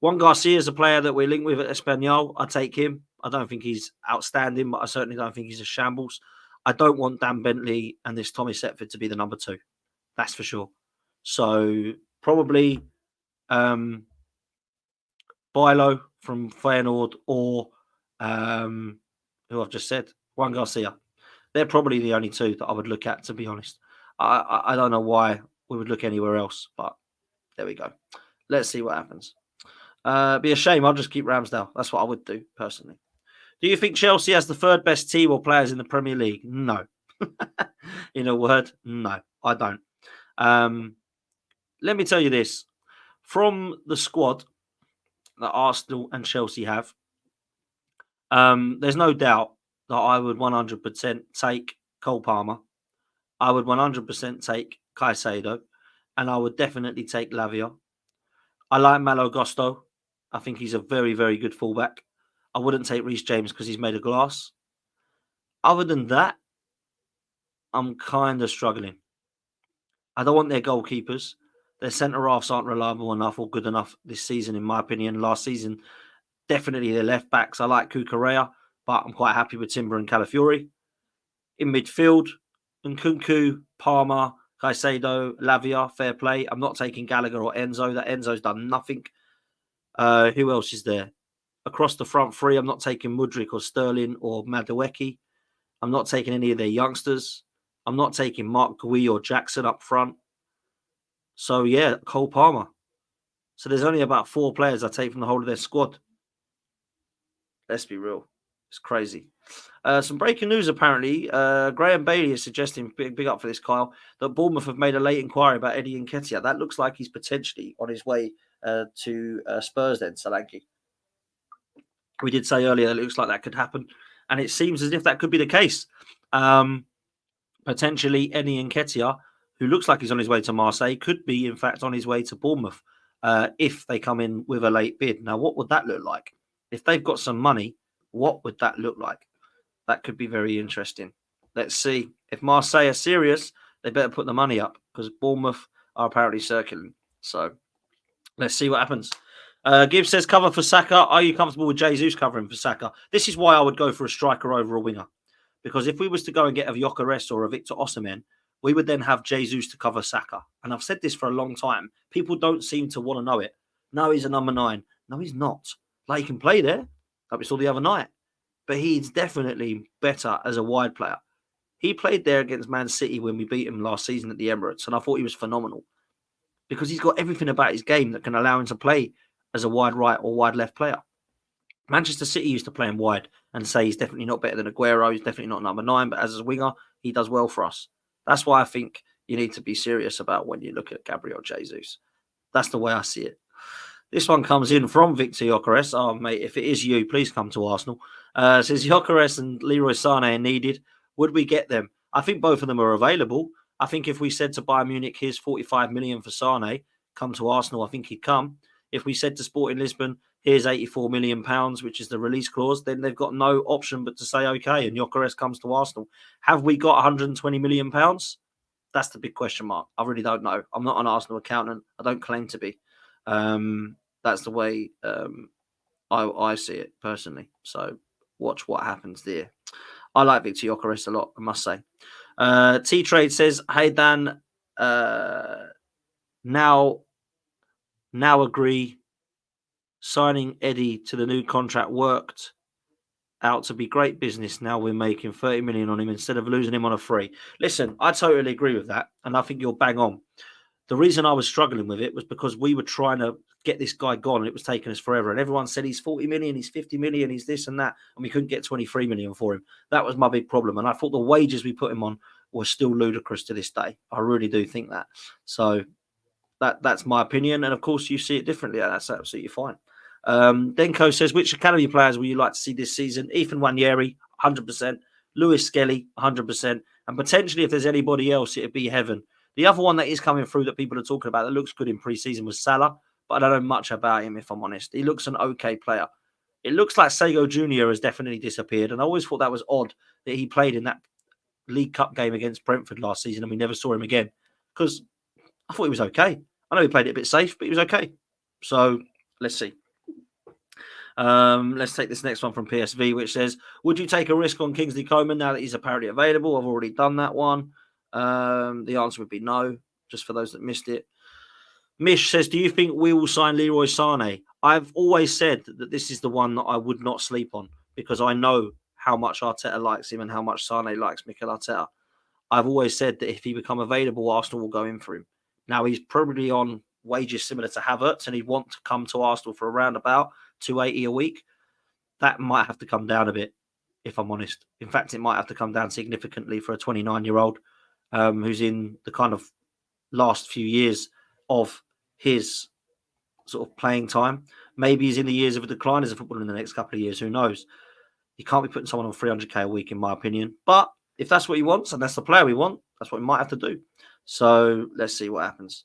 Juan Garcia is a player that we're linked with at Espanyol. I take him. I don't think he's outstanding, but I certainly don't think he's a shambles. I don't want Dan Bentley and this Tommy Setford to be the number 2. That's for sure. So probably Bilo from Feyenoord or who I've just said, Juan Garcia. They're probably the only 2 that I would look at, to be honest. I don't know why we would look anywhere else, but there we go. Let's see what happens. Be a shame. I'll just keep Ramsdale. That's what I would do, personally. Do you think Chelsea has the 3rd best team or players in the Premier League? No. In a word, no, I don't. Let me tell you this. From the squad that Arsenal and Chelsea have, there's no doubt that I would 100% take Cole Palmer. I would 100% take Caicedo. And I would definitely take Lavia. I like Malo Gusto. I think he's a very, very good fullback. I wouldn't take Reece James because he's made of glass. Other than that, I'm kind of struggling. I don't want their goalkeepers. Their centre-halves aren't reliable enough or good enough this season, in my opinion. Last season, definitely their left-backs. I like Cucurella, but I'm quite happy with Timber and Calafiori. In midfield, Nkunku, Palmer, Caicedo, Lavia, fair play. I'm not taking Gallagher or Enzo. That Enzo's done nothing. Who else is there? Across the front 3, I'm not taking Mudryk or Sterling or Madueke. I'm not taking any of their youngsters. I'm not taking Mark Gui or Jackson up front. So, yeah, Cole Palmer. So there's only about 4 players I take from the whole of their squad. Let's be real. It's crazy. Some breaking news, apparently. Graham Bailey is suggesting, big up for this, Kyle, that Bournemouth have made a late inquiry about Eddie Nketiah. That looks like he's potentially on his way to Spurs then, Solanke. We did say earlier that it looks like that could happen. And it seems as if that could be the case. Potentially Eddie Nketiah, who looks like he's on his way to Marseille, could be, in fact, on his way to Bournemouth if they come in with a late bid. Now, what would that look like? If they've got some money, what would that look like? That could be very interesting. Let's see. If Marseille are serious, they better put the money up because Bournemouth are apparently circling. So let's see what happens. Gibbs says, cover for Saka. Are you comfortable with Jesus covering for Saka? This is why I would go for a striker over a winger. Because if we was to go and get a Gyökeres or a Victor Osimhen, we would then have Jesus to cover Saka. And I've said this for a long time. People don't seem to want to know it. No, he's a number 9. No, he's not. Like, he can play there, like we saw the other night. But he's definitely better as a wide player. He played there against Man City when we beat him last season at the Emirates, and I thought he was phenomenal because he's got everything about his game that can allow him to play as a wide right or wide left player. Manchester City used to play him wide and say he's definitely not better than Aguero, he's definitely not number 9, but as a winger, he does well for us. That's why I think you need to be serious about when you look at Gabriel Jesus. That's the way I see it. This one comes in from Victor Gyökeres. Oh, mate, if it is you, please come to Arsenal. Says Gyökeres and Leroy Sané are needed. Would we get them? I think both of them are available. I think if we said to Bayern Munich, here's 45 million for Sané, come to Arsenal, I think he'd come. If we said to Sporting Lisbon, here's 84 million pounds, which is the release clause, then they've got no option but to say, okay, and Gyökeres comes to Arsenal. Have we got 120 million pounds? That's the big question mark. I really don't know. I'm not an Arsenal accountant. I don't claim to be. That's the way I see it personally. So watch what happens there. I like Victor Gyökeres a lot, I must say. T-Trade says, hey, Dan, now agree signing Eddie to the new contract worked out to be great business. Now we're making 30 million on him instead of losing him on a free. Listen, I totally agree with that, and I think you're bang on. The reason I was struggling with it was because we were trying to get this guy gone, and it was taking us forever. And everyone said he's 40 million, he's 50 million, he's this and that, and we couldn't get 23 million for him. That was my big problem. And I thought the wages we put him on were still ludicrous to this day. I really do think that. So that's my opinion. And of course, you see it differently. That's absolutely fine. Denko says, which academy players will you like to see this season? Ethan Nwaneri, 100%. Lewis Skelly, 100%. And potentially, if there's anybody else, it'd be Heaven. The other one that is coming through that people are talking about that looks good in pre-season was Salah, but I don't know much about him, if I'm honest. He looks an okay player. It looks like Sego Jr. has definitely disappeared, and I always thought that was odd that he played in that League Cup game against Brentford last season and we never saw him again, because I thought he was okay. I know he played it a bit safe, but he was okay. So let's see. Let's take this next one from PSV, which says, would you take a risk on Kingsley Coman now that he's apparently available? I've already done that one. The answer would be no, just for those that missed it. Mish says, do you think we will sign Leroy Sané? I've always said that this is the one that I would not sleep on because I know how much Arteta likes him and how much Sané likes Mikel Arteta. I've always said that if he become available, Arsenal will go in for him. Now, he's probably on wages similar to Havertz and he'd want to come to Arsenal for around about 280 a week. That might have to come down a bit, if I'm honest. In fact, it might have to come down significantly for a 29-year-old who's in the kind of last few years of his sort of playing time. Maybe he's in the years of a decline as a footballer in the next couple of years. Who knows? You can't be putting someone on 300k a week, in my opinion. But if that's what he wants and that's the player we want, that's what we might have to do. So let's see what happens.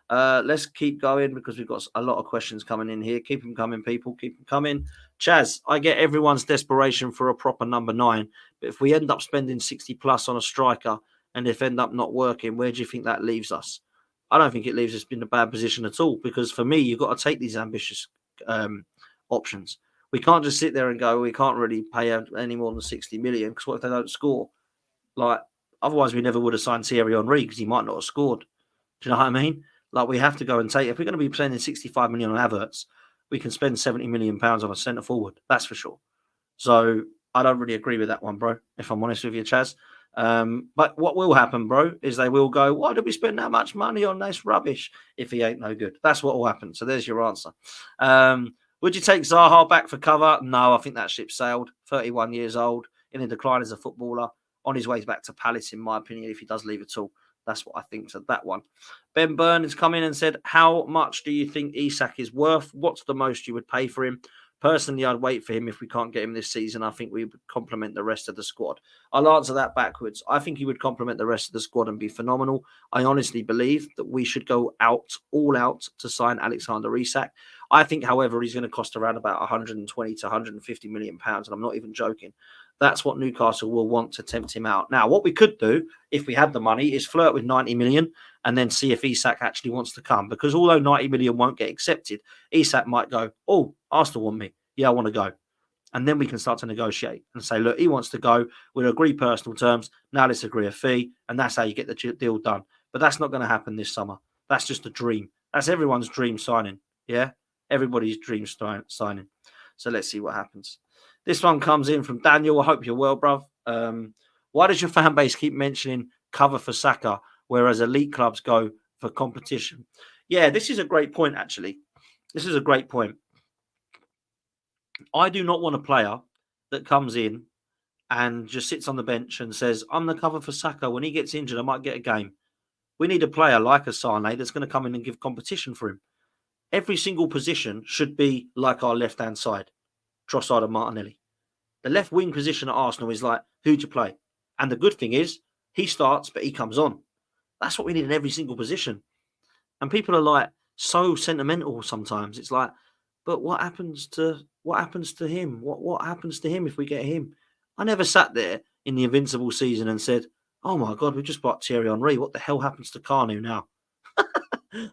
Let's keep going because we've got a lot of questions coming in here. Keep them coming, people. Keep them coming. Chaz, I get everyone's desperation for a proper number 9, but if we end up spending 60 plus on a striker and if end up not working, where do you think that leaves us? I don't think it leaves us in a bad position at all because for me, you've got to take these ambitious options. We can't just sit there and go, we can't really pay out any more than 60 million because what if they don't score? Like, otherwise we never would have signed Thierry Henry because he might not have scored. Do you know what I mean? Like, we have to go and take, if we're going to be spending 65 million on Havertz, we can spend 70 million pounds on a centre forward. That's for sure. So I don't really agree with that one, bro, if I'm honest with you, Chaz. But what will happen, bro, is they will go, why did we spend that much money on this rubbish if he ain't no good? That's what will happen. So there's your answer. Would you take Zaha back for cover? No, I think that ship sailed. 31 years old, in a decline as a footballer, on his way back to Palace, in my opinion, if he does leave at all. That's what I think to that one. Ben Byrne has come in and said, how much do you think Isak is worth? What's the most you would pay for him? Personally, I'd wait for him if we can't get him this season. I think we would complement the rest of the squad. I'll answer that backwards. I think he would complement the rest of the squad and be phenomenal. I honestly believe that we should go all out to sign Alexander Isak. I think, however, he's going to cost around about 120 to 150 million pounds, and I'm not even joking. That's what Newcastle will want to tempt him out. Now, what we could do, if we had the money, is flirt with 90 million and then see if Isak actually wants to come. Because although 90 million won't get accepted, Isak might go, oh, Arsenal want me. Yeah, I want to go. And then we can start to negotiate and say, look, he wants to go. We'll agree personal terms. Now let's agree a fee. And that's how you get the deal done. But that's not going to happen this summer. That's just a dream. That's everyone's dream signing. Yeah? Everybody's dream signing. So let's see what happens. This one comes in from Daniel. I hope you're well, bruv. Why does your fan base keep mentioning cover for Saka, whereas elite clubs go for competition? Yeah, this is a great point, actually. This is a great point. I do not want a player that comes in and just sits on the bench and says, I'm the cover for Saka. When he gets injured, I might get a game. We need a player like a Sane that's going to come in and give competition for him. Every single position should be like our left-hand side, Trossard and Martinelli. The left wing position at Arsenal is like, who do you play? And the good thing is, he starts, but he comes on. That's what we need in every single position. And people are like so sentimental sometimes. It's like, but what happens to him? What happens to him if we get him? I never sat there in the Invincible season and said, oh my God, we just bought Thierry Henry. What the hell happens to Kanu now?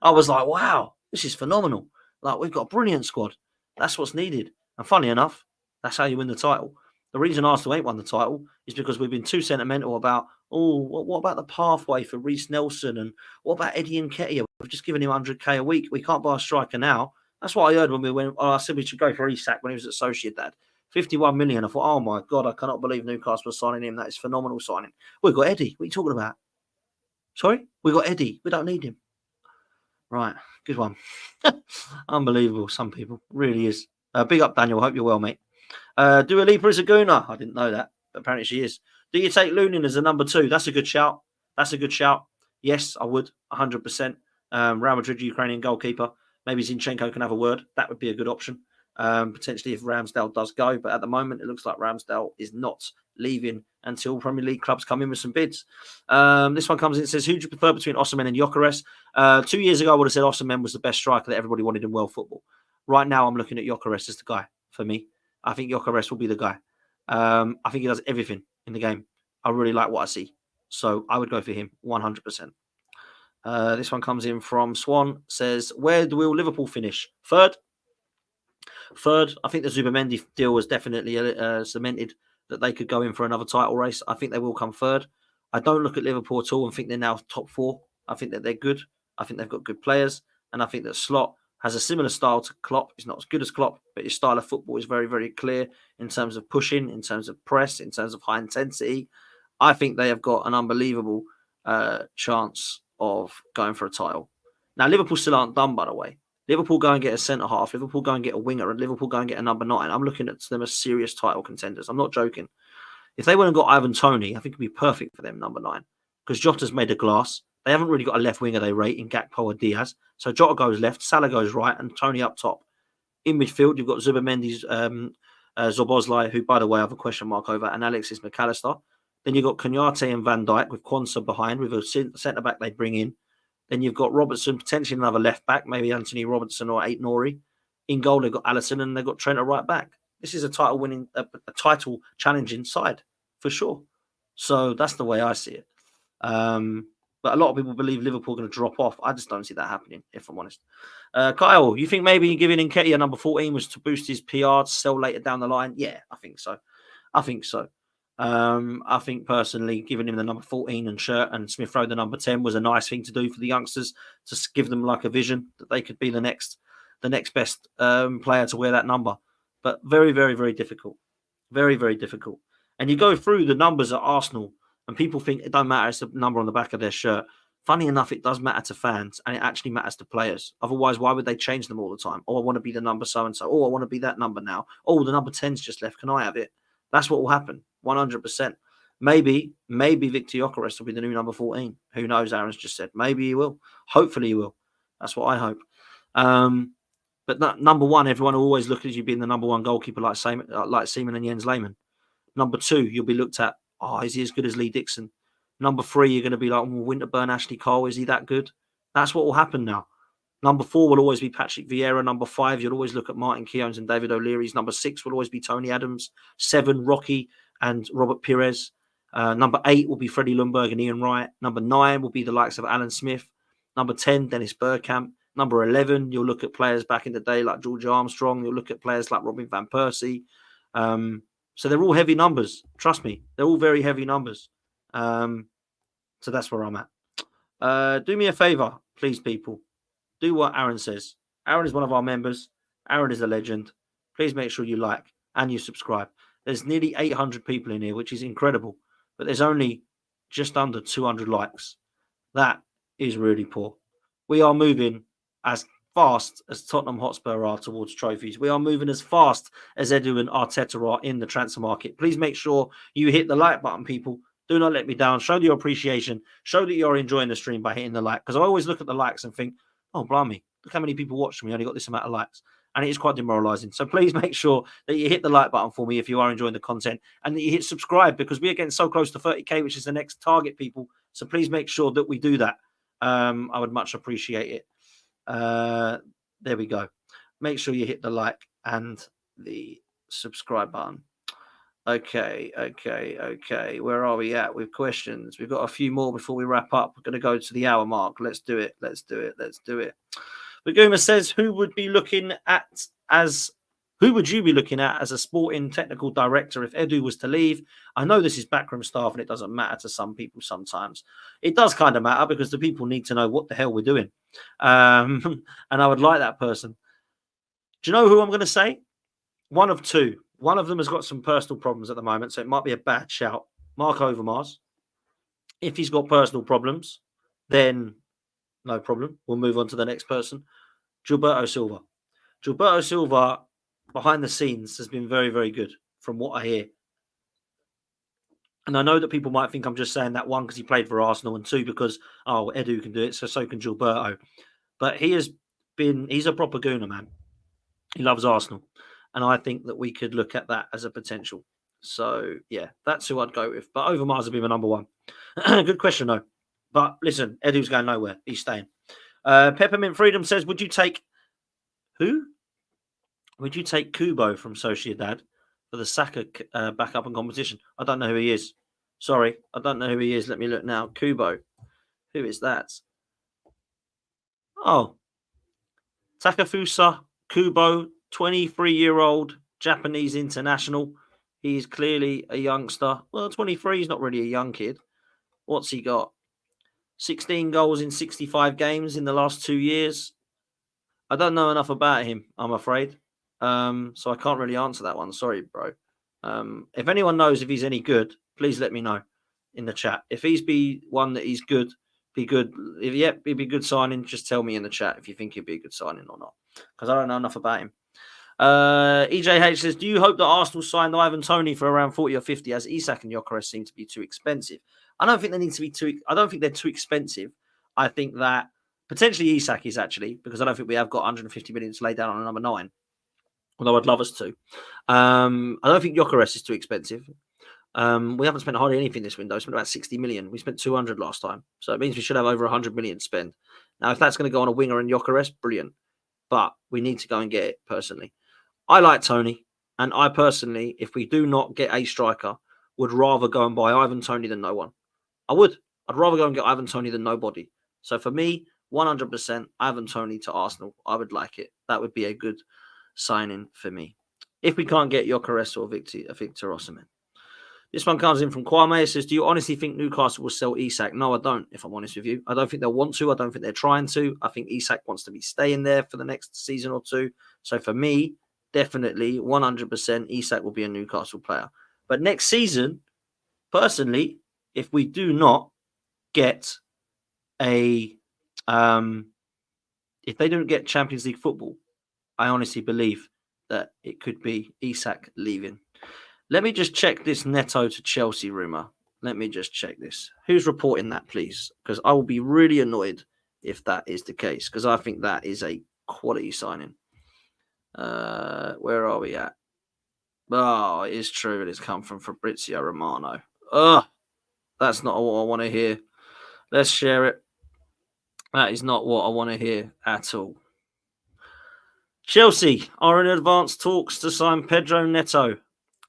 I was like, wow, this is phenomenal. Like, we've got a brilliant squad. That's what's needed. And funny enough, that's how you win the title. The reason Arsenal ain't won the title is because we've been too sentimental about, what about the pathway for Reece Nelson? And what about Eddie Nketiah? We've just given him 100k a week. We can't buy a striker now. That's what I heard when I said we should go for Isak when he was at Sociedad. 51 million. I thought, oh my God, I cannot believe Newcastle was signing him. That is phenomenal signing. We've got Eddie. What are you talking about? Sorry? We got Eddie. We don't need him. Right. Good one. Unbelievable. Some people. Really is. Big up, Daniel. Hope you're well, mate. Dua Lipa is a gooner. I didn't know that, but apparently she is. Do you take Lunin as a number 2? That's a good shout. Yes, I would. 100%. Real Madrid, Ukrainian goalkeeper. Maybe Zinchenko can have a word. That would be a good option. Potentially if Ramsdale does go. But at the moment, it looks like Ramsdale is not leaving until Premier League clubs come in with some bids. This one comes in and says, who do you prefer between Osimhen and Gyökeres? 2 years ago, I would have said Osimhen was the best striker that everybody wanted in world football. Right now, I'm looking at Gyökeres as the guy for me. I think Gyökeres will be the guy. I think he does everything in the game. I really like what I see. So I would go for him 100%. This one comes in from Swan, says, where will Liverpool finish? Third. I think the Zubamendi deal was definitely cemented that they could go in for another title race. I think they will come third. I don't look at Liverpool at all and think they're now top 4. I think that they're good. I think they've got good players. And I think that Slot has a similar style to Klopp. He's not as good as Klopp, but his style of football is very, very clear in terms of pushing, in terms of press, in terms of high intensity. I think they have got an unbelievable chance of going for a title. Now, Liverpool still aren't done, by the way. Liverpool go and get a centre-half. Liverpool go and get a winger. And Liverpool go and get a number 9. I'm looking at them as serious title contenders. I'm not joking. If they went and got Ivan Toney, I think it'd be perfect for them, number 9. Because Jota's made of glass. They haven't really got a left winger they rate in Gakpo or Diaz. So Jota goes left, Salah goes right, and Toney up top. In midfield, you've got Zubamendi's Szoboszlai, who, by the way, I have a question mark over, and Alexis McAllister. Then you've got Konaté and Van Dijk with Quansah behind, with a centre-back they bring in. Then you've got Robertson, potentially another left-back, maybe Anthony Robertson or Ait Nouri. In goal, they've got Alisson, and they've got Trent at right-back. This is a title-challenging side, for sure. So that's the way I see it. But a lot of people believe Liverpool are going to drop off. I just don't see that happening, if I'm honest. Kyle, you think maybe giving Nketiah number 14 was to boost his PR to sell later down the line? Yeah, I think so. I think personally, giving him the number 14 and shirt and Smith Rowe the number 10 was a nice thing to do for the youngsters, to give them like a vision that they could be the next best player to wear that number. But very, very, very difficult. Very, very difficult. And you go through the numbers at Arsenal, and people think it don't matter, it's the number on the back of their shirt. Funny enough, it does matter to fans, and it actually matters to players. Otherwise, why would they change them all the time? Oh, I want to be the number so-and-so. Oh, I want to be that number now. Oh, the number 10's just left. Can I have it? That's what will happen, 100%. Maybe Victor Gyökeres will be the new number 14. Who knows, Aaron's just said. Maybe he will. Hopefully he will. That's what I hope. But number 1, everyone will always look at you being the number 1 goalkeeper like Seaman and Jens Lehmann. Number 2, you'll be looked at, is he as good as Lee Dixon? Number 3, you're going to be like, Winterburn, Ashley Cole, is he that good? That's what will happen now. Number 4 will always be Patrick Vieira. Number 5, you'll always look at Martin Keown's and David O'Leary's. Number 6 will always be Tony Adams. 7, Rocky and Robert Pires. Number 8 will be Freddie Ljungberg and Ian Wright. Number 9 will be the likes of Alan Smith. Number 10, Dennis Bergkamp. Number 11, you'll look at players back in the day like George Armstrong. You'll look at players like Robin van Persie. So they're all heavy numbers. Trust me, they're all very heavy numbers. So that's where I'm at. Do me a favor, please, people. Do what Aaron says. Aaron is one of our members. Aaron is a legend. Please make sure you like and you subscribe. There's nearly 800 people in here, which is incredible. But there's only just under 200 likes. That is really poor. We are moving as fast as Tottenham Hotspur are towards trophies. We are moving as fast as Edu and Arteta are in the transfer market. Please make sure you hit the like button, people. Do not let me down. Show your appreciation. Show that you're enjoying the stream by hitting the like. Because I always look at the likes and think, oh, blimey, look how many people watched me. I only got this amount of likes. And it is quite demoralizing. So please make sure that you hit the like button for me if you are enjoying the content. And that you hit subscribe, because we are getting so close to 30K, which is the next target, people. So please make sure that we do that. I would much appreciate it. There we go. Make sure you hit the like and the subscribe button. Okay. Where are we at with questions? We've got a few more before we wrap up. We're going to go to the hour mark. Let's do it. Baguma says, who would you be looking at as a sporting technical director if Edu was to leave? I know this is backroom staff and it doesn't matter to some people sometimes. It does kind of matter because the people need to know what the hell we're doing. And I would like that person. Do you know who I'm going to say? One of two. One of them has got some personal problems at the moment, so it might be a bad shout. Mark Overmars. If he's got personal problems, then no problem. We'll move on to the next person. Gilberto Silva. Gilberto Silva, behind the scenes, has been very, very good from what I hear. And I know that people might think I'm just saying that, one, because he played for Arsenal, and two, because, Edu can do it, so can Gilberto. But he's a proper gooner, man. He loves Arsenal. And I think that we could look at that as a potential. So, yeah, that's who I'd go with. But Overmars would be my number one. Good question, though. But listen, Edu's going nowhere. He's staying. Peppermint Freedom says, would you take who? Would you take Kubo from Sociedad for the Saka backup and competition? I don't know who he is. Sorry, I don't know who he is. Let me look now. Kubo. Who is that? Oh. Takafusa Kubo, 23-year-old Japanese international. He's clearly a youngster. Well, 23 is not really a young kid. What's he got? 16 goals in 65 games in the last 2 years. I don't know enough about him, I'm afraid. So I can't really answer that one. Sorry, bro. If anyone knows if he's any good, please let me know in the chat. If he's one that he's good, be good. If he'd be a good signing, just tell me in the chat if you think he'd be a good signing or not. Because I don't know enough about him. EJH says, do you hope that Arsenal signed Ivan Toney for around 40 or 50 as Isak and Gyökeres seem to be too expensive? I don't think they need to be I don't think they're too expensive. I think that potentially Isak is actually, because I don't think we have got 150 million to lay down on a number 9. Although I'd love us to. I don't think Gyökeres is too expensive. We haven't spent hardly anything this window. We spent about 60 million. We spent 200 last time. So it means we should have over 100 million to spend. Now, if that's going to go on a winger and Gyökeres, brilliant. But we need to go and get it personally. I like Toney. And I personally, if we do not get a striker, would rather go and buy Ivan Toney than no one. I would. I'd rather go and get Ivan Toney than nobody. So for me, 100% Ivan Toney to Arsenal. I would like it. That would be a good signing for me. If we can't get Gyökeres or Victor Osimhen. This one comes in from Kwame. It says, do you honestly think Newcastle will sell Isak? No, I don't, if I'm honest with you. I don't think they'll want to. I don't think they're trying to. I think Isak wants to be staying there for the next season or two. So for me, definitely 100% Isak will be a Newcastle player. But next season, personally, if we do not get if they don't get Champions League football, I honestly believe that it could be Isak leaving. Let me just check this Neto to Chelsea rumour. Let me just check this. Who's reporting that, please? Because I will be really annoyed if that is the case, because I think that is a quality signing. Where are we at? Oh, it is true. It has come from Fabrizio Romano. That's not what I want to hear. Let's share it. That is not what I want to hear at all. Chelsea are in advanced talks to sign Pedro Neto,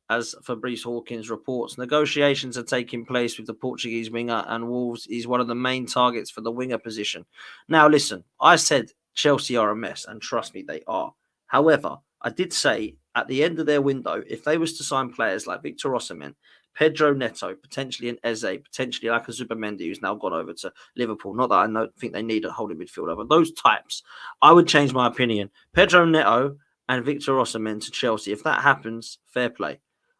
as Fabrice Hawkins reports. Negotiations are taking place with the Portuguese winger, and Wolves is one of the main targets for the winger position. Now, listen, I said Chelsea are a mess, and trust me, they are. However, I did say at the end of their window, if they was to sign players like Victor Osimhen, Pedro Neto, potentially an Eze, potentially like a Zubimendi, who's now gone over to Liverpool. Not that I think they need a holding midfielder, but those types, I would change my opinion. Pedro Neto and Victor Osimhen to Chelsea. If that happens, fair play.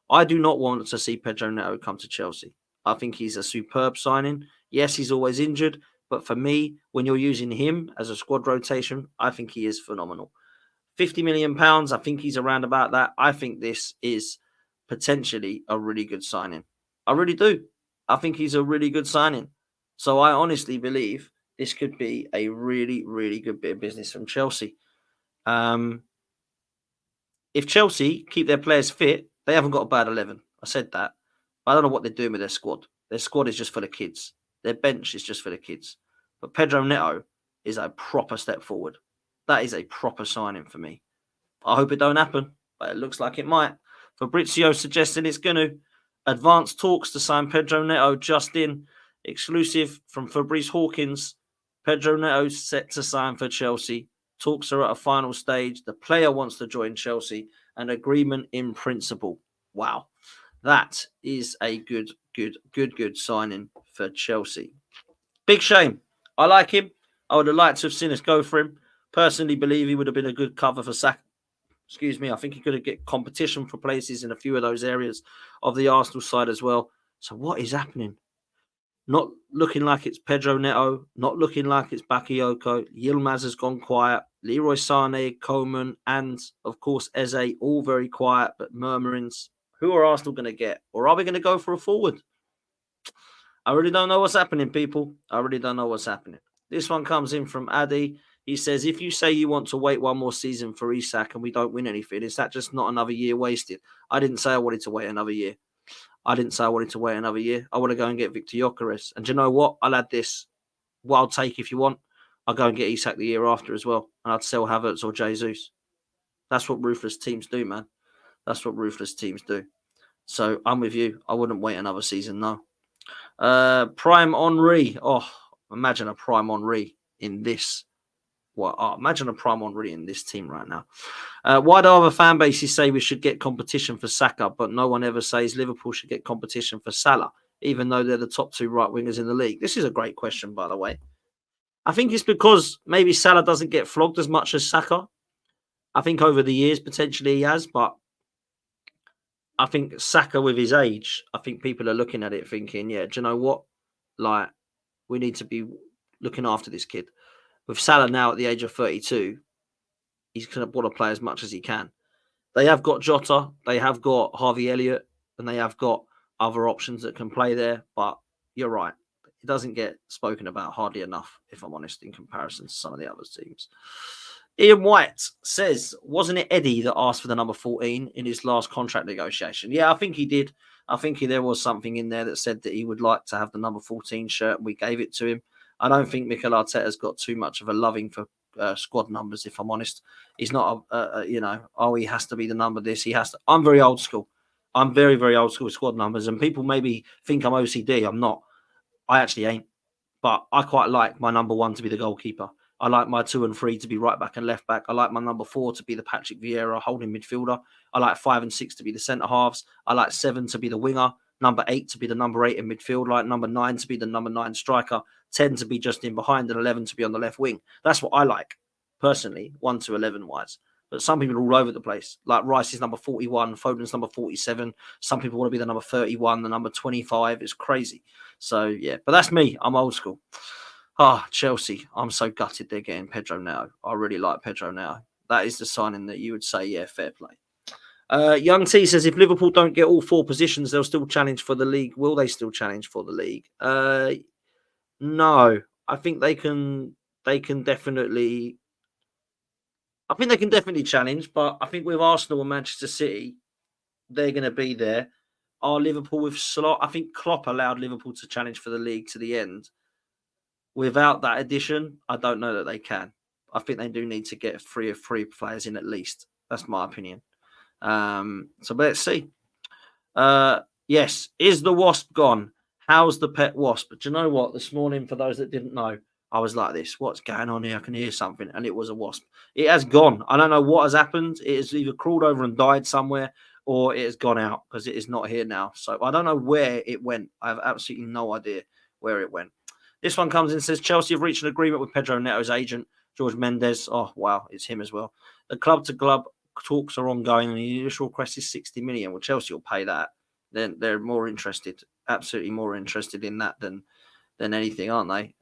I do not want to see Pedro Neto come to Chelsea. I think he's a superb signing. Yes, he's always injured, but for me, when you're using him as a squad rotation, I think he is phenomenal. £50 million, I think he's around about that. I think this is potentially a really good signing. I really do. I think he's a really good signing. So I honestly believe this could be a really, really good bit of business from Chelsea. If Chelsea keep their players fit, they haven't got a bad 11. I said that. But I don't know what they're doing with their squad. Their squad is just for the kids. Their bench is just for the kids. But Pedro Neto is a proper step forward. That is a proper signing for me. I hope it don't happen, but it looks like it might. Fabrizio suggesting it's going to. Advanced talks to sign Pedro Neto just in. Exclusive from Fabrice Hawkins. Pedro Neto set to sign for Chelsea. Talks are at a final stage. The player wants to join Chelsea. An agreement in principle. Wow. That is a good signing for Chelsea. Big shame. I like him. I would have liked to have seen us go for him. Personally believe he would have been a good cover for Saka. I think he could have get competition for places in a few of those areas of the Arsenal side as well. So what is happening? Not looking like it's Pedro Neto. Not looking like it's Bakayoko. Yilmaz has gone quiet. Leroy Sané, Coman, and of course Eze, all very quiet, but murmurings. Who are Arsenal going to get? Or are we going to go for a forward? I really don't know what's happening, people. I really don't know what's happening. This one comes in from Addy. He says, if you say you want to wait one more season for Isak and we don't win anything, is that just not another year wasted? I didn't say I wanted to wait another year. I want to go and get Victor Gyökeres. And do you know what? I'll add this. What I'll take if you want, I'll go and get Isak the year after as well. And I'd sell Havertz or Jesus. That's what ruthless teams do, man. That's what ruthless teams do. So I'm with you. I wouldn't wait another season, no. Prime Henry. Oh, imagine a Prime Henry in this. Imagine a Prime Henry in this team right now. Why do other fan bases say we should get competition for Saka, but no one ever says Liverpool should get competition for Salah, even though they're the top two right wingers in the league? This is a great question, by the way. I think it's because maybe Salah doesn't get flogged as much as Saka. I think over the years, potentially he has, but I think Saka with his age, I think people are looking at it thinking, yeah, do you know what? Like, we need to be looking after this kid. With Salah now at the age of 32, he's going to want to play as much as he can. They have got Jota, they have got Harvey Elliott, and they have got other options that can play there. But you're right. It doesn't get spoken about hardly enough, if I'm honest, in comparison to some of the other teams. Ian White says, wasn't it Eddie that asked for the number 14 in his last contract negotiation? Yeah, I think he did. I think there was something in there that said that he would like to have the number 14 shirt, and we gave it to him. I don't think Mikel Arteta's got too much of a loving for squad numbers, if I'm honest. He's not, he has to be the number this. He has to. I'm very old school. I'm very, very old school with squad numbers, and people maybe think I'm OCD. I'm not. I actually ain't. But I quite like my number 1 to be the goalkeeper. I like my 2 and 3 to be right back and left back. I like my number 4 to be the Patrick Vieira holding midfielder. I like 5 and 6 to be the centre halves. I like 7 to be the winger. Number 8 to be the number 8 in midfield. Like number 9 to be the number 9 striker. 10 to be just in behind, and 11 to be on the left wing. That's what I like, personally, 1 to 11 wise. But some people are all over the place. Like Rice is number 41, Foden's number 47. Some people want to be the number 31, the number 25. It's crazy. So, yeah. But that's me. I'm old school. Chelsea. I'm so gutted they're getting Pedro Neto. I really like Pedro Neto. That is the signing that you would say, yeah, fair play. Young T says, if Liverpool don't get all 4 positions, they'll still challenge for the league. Will they still challenge for the league? No. I think they can definitely... I think they can definitely challenge, but I think with Arsenal and Manchester City, they're going to be there. Are Liverpool with Slot? I think Klopp allowed Liverpool to challenge for the league to the end. Without that addition, I don't know that they can. I think they do need to get 3 of 3 players in at least. That's my opinion. So let's see. Yes, is the Wasp gone? How's the pet wasp? But do you know what? This morning, for those that didn't know, I was like this, what's going on here? I can hear something. And it was a wasp. It has gone. I don't know what has happened. It has either crawled over and died somewhere, or it has gone out because it is not here now. So I don't know where it went. I have absolutely no idea where it went. This one comes in and says, Chelsea have reached an agreement with Pedro Neto's agent, George Mendes. Oh, wow, it's him as well. The club-to-club talks are ongoing, and the initial request is 60 million. Well, Chelsea will pay that. Then they're more interested, absolutely more interested in that than anything, aren't they?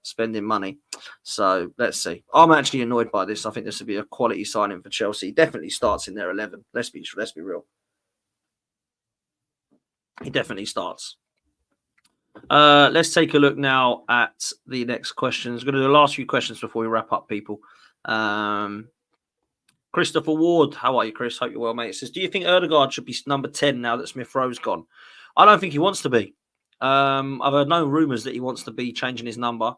Spending money. So let's see. I'm actually annoyed by this. I think this would be a quality signing for Chelsea. Definitely starts in their 11. Let's be real. He definitely starts. Let's take a look now at the next questions. We're going to do the last few questions before we wrap up, people. Christopher Ward, how are you, Chris? Hope you're well, mate. It says, do you think Ødegaard should be number 10 now that Smith Rowe's gone? I don't think he wants to be. I've heard no rumours that he wants to be changing his number.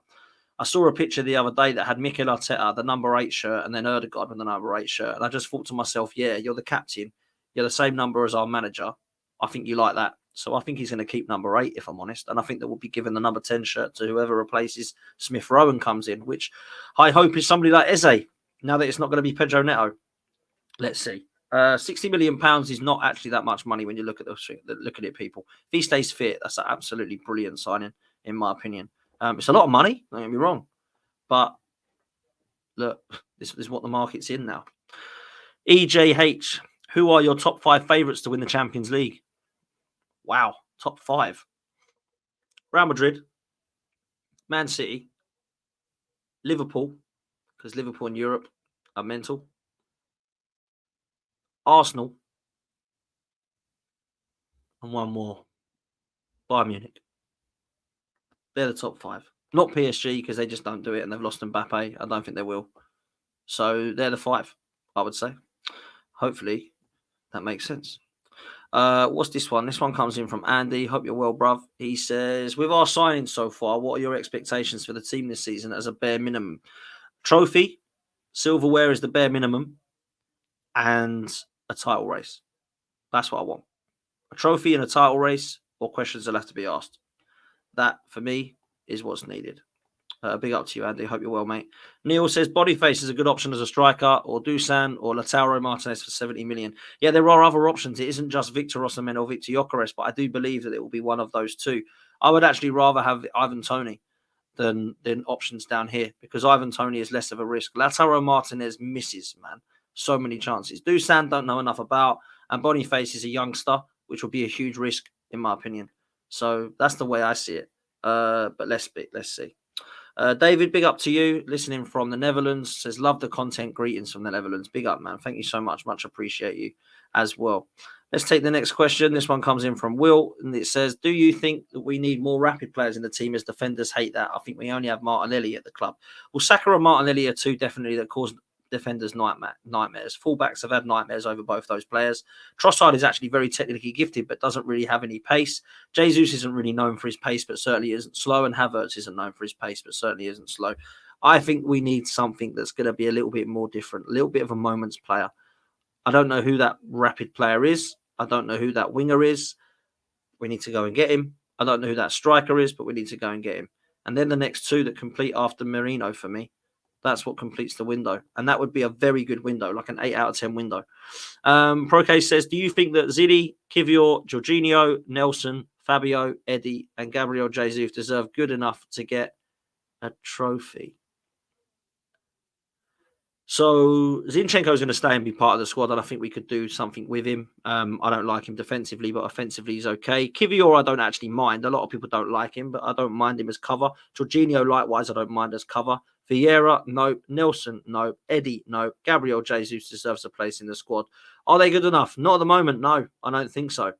I saw a picture the other day that had Mikel Arteta, the number 8 shirt, and then Ødegaard with the number 8 shirt. And I just thought to myself, yeah, you're the captain. You're the same number as our manager. I think you like that. So I think he's going to keep number 8, if I'm honest. And I think that we'll be giving the number 10 shirt to whoever replaces Smith Rowe and comes in, which I hope is somebody like Eze, now that it's not going to be Pedro Neto. Let's see. £60 million is not actually that much money when you look at it, people. If he stays fit, that's an absolutely brilliant signing, in my opinion. It's a lot of money, don't get me wrong. But look, this is what the market's in now. EJH, who are your top 5 favourites to win the Champions League? Wow, top 5. Real Madrid, Man City, Liverpool, because Liverpool and Europe are mental. Arsenal, and one more, Bayern Munich. They're the top 5. Not PSG, because they just don't do it and they've lost Mbappe. I don't think they will. So they're the 5, I would say. Hopefully that makes sense. What's this one? This one comes in from Andy. Hope you're well, bruv. He says, with our signings so far, what are your expectations for the team this season as a bare minimum? Trophy, silverware is the bare minimum, and a title race. That's what I want. A trophy and a title race, or questions will have to be asked. That, for me, is what's needed. Big up to you, Andy. Hope you're well, mate. Neil says, Boniface is a good option as a striker, or Dusan, or Lautaro Martinez for 70 million. Yeah, there are other options. It isn't just Victor Osimhen or Victor Gyökeres, but I do believe that it will be one of those two. I would actually rather have Ivan Toney than options down here, because Ivan Toney is less of a risk. Lautaro Martinez misses, man. So many chances. Dusan don't know enough about, and Boniface is a youngster, which will be a huge risk, in my opinion. So that's the way I see it. But let's see. David, big up to you, listening from the Netherlands. Says, love the content. Greetings from the Netherlands. Big up, man. Thank you so much. Much appreciate you as well. Let's take the next question. This one comes in from Will, and it says, do you think that we need more rapid players in the team, as defenders hate that? I think we only have Martinelli at the club. Well, Saka and Martinelli are two definitely that cause defenders nightmares. Fullbacks have had nightmares over both those players. Trossard is actually very technically gifted, but doesn't really have any pace. Jesus isn't really known for his pace, but certainly isn't slow. And Havertz isn't known for his pace, but certainly isn't slow. I think we need something that's going to be a little bit more different, a little bit of a moments player. I don't know who that rapid player is. I don't know who that winger is. We need to go and get him. I don't know who that striker is, but we need to go and get him. And then the next two that complete after Merino for me. That's what completes the window. And that would be a very good window, like an 8 out of 10 window. Proke says, do you think that Zidane, Kivior, Jorginho, Nelson, Fabio, Eddie, and Gabriel Jesus deserve good enough to get a trophy? So Zinchenko is going to stay and be part of the squad, and I think we could do something with him. I don't like him defensively, but offensively he's okay. Kivior, I don't actually mind. A lot of people don't like him, but I don't mind him as cover. Jorginho, likewise, I don't mind as cover. Vieira, no. Nelson, no. Eddie, no. Gabriel Jesus deserves a place in the squad. Are they good enough? Not at the moment, no. I don't think so.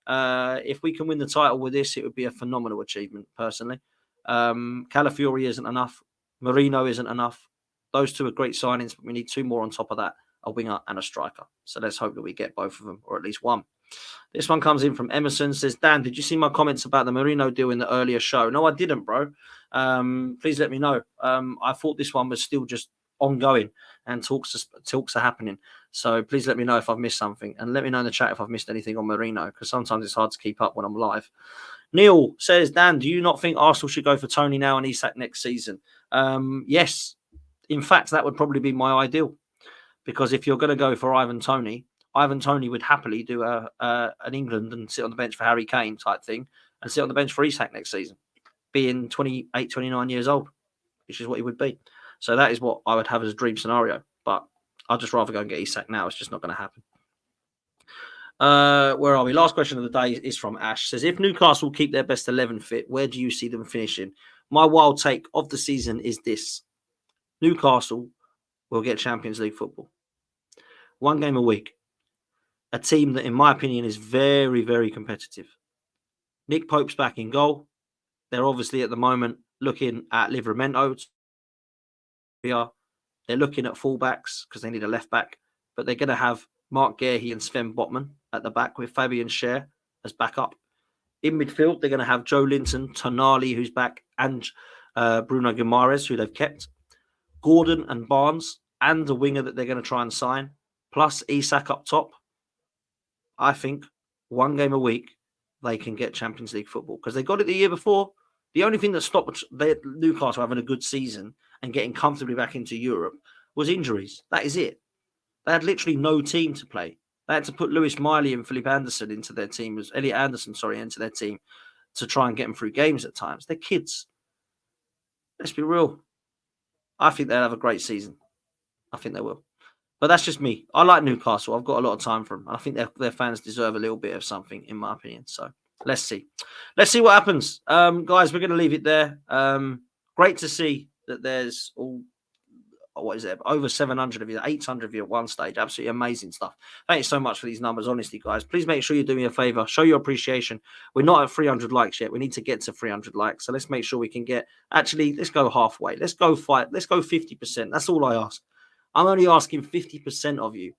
If we can win the title with this, it would be a phenomenal achievement, personally. Calafiori isn't enough. Merino isn't enough. Those two are great signings, but we need 2 more on top of that, a winger and a striker. So let's hope that we get both of them, or at least one. This one comes in from Emerson, says, Dan, did you see my comments about the Merino deal in the earlier show? No, I didn't, bro. Please let me know. I thought this one was still just ongoing and talks are happening. So please let me know if I've missed something, and let me know in the chat if I've missed anything on Merino, because sometimes it's hard to keep up when I'm live. Neil says, Dan, do you not think Arsenal should go for Tony now and Isak next season? Yes. In fact, that would probably be my ideal. Because if you're going to go for Ivan Toney would happily do an England and sit on the bench for Harry Kane type thing and sit on the bench for Isak next season, being 28, 29 years old, which is what he would be. So that is what I would have as a dream scenario. But I'd just rather go and get Isak now. It's just not going to happen. Where are we? Last question of the day is from Ash. Says, if Newcastle keep their best 11 fit, where do you see them finishing? My wild take of the season is this. Newcastle will get Champions League football. 1 game a week. A team that, in my opinion, is very, very competitive. Nick Pope's back in goal. They're obviously at the moment looking at Livramento. They're looking at fullbacks because they need a left back. But they're going to have Mark Guehi and Sven Botman at the back with Fabian Schär as backup. In midfield, they're going to have Joe Linton, Tonali, who's back, and Bruno Guimaraes, who they've kept. Gordon and Barnes, and the winger that they're going to try and sign, plus Isak up top. I think 1 game a week, they can get Champions League football because they got it the year before. The only thing that stopped Newcastle having a good season and getting comfortably back into Europe was injuries. That is it. They had literally no team to play. They had to put Lewis Miley and Philip Anderson into their team, Elliot Anderson, into their team to try and get them through games at times. They're kids. Let's be real. I think they'll have a great season. I think they will. But that's just me. I like Newcastle. I've got a lot of time for them. And I think their fans deserve a little bit of something, in my opinion. So let's see. Let's see what happens. Guys, we're going to leave it there. Great to see that there's over 700 of you, 800 of you at one stage. Absolutely amazing stuff. Thank you so much for these numbers, honestly, guys. Please make sure you do me a favor. Show your appreciation. We're not at 300 likes yet. We need to get to 300 likes. So let's make sure we can get, let's go halfway. Let's go 50%. That's all I ask. I'm only asking 50% of you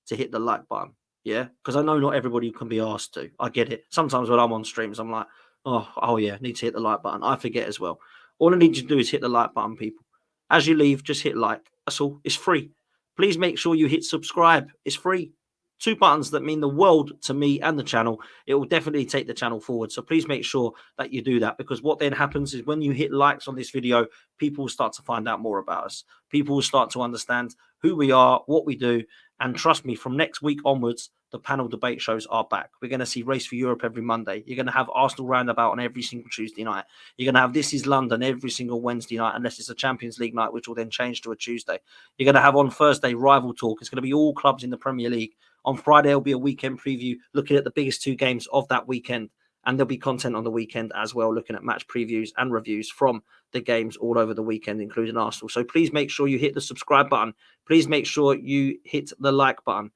to hit the like button. Yeah, because I know not everybody can be asked to. I get it. Sometimes when I'm on streams, I'm like, oh yeah, need to hit the like button. I forget as well. All I need you to do is hit the like button, people. As you leave, just hit like. That's all. It's free. Please make sure you hit subscribe. It's free. 2 buttons that mean the world to me and the channel. It will definitely take the channel forward. So please make sure that you do that, because what then happens is when you hit likes on this video, people will start to find out more about us. People will start to understand who we are, what we do. And trust me, from next week onwards, the panel debate shows are back. We're going to see Race for Europe every Monday. You're going to have Arsenal Roundabout on every single Tuesday night. You're going to have This Is London every single Wednesday night, unless it's a Champions League night, which will then change to a Tuesday. You're going to have on Thursday Rival Talk. It's going to be all clubs in the Premier League. On Friday, there'll be a weekend preview looking at the biggest 2 games of that weekend. And there'll be content on the weekend as well, looking at match previews and reviews from the games all over the weekend, including Arsenal. So please make sure you hit the subscribe button. Please make sure you hit the like button.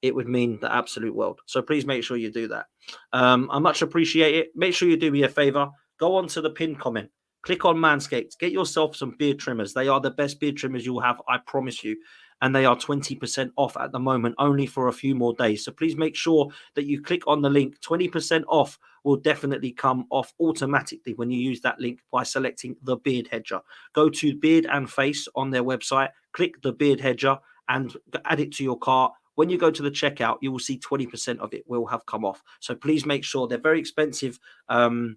It would mean the absolute world. So please make sure you do that. I much appreciate it. Make sure you do me a favor. Go on to the pinned comment. Click on Manscaped. Get yourself some beard trimmers. They are the best beard trimmers you'll have, I promise you. And they are 20% off at the moment, only for a few more days. So please make sure that you click on the link. 20% off will definitely come off automatically when you use that link by selecting the Beard Hedger. Go to Beard and Face on their website, click the Beard Hedger and add it to your cart. When you go to the checkout, you will see 20% of it will have come off. So please make sure. They're very expensive trimmers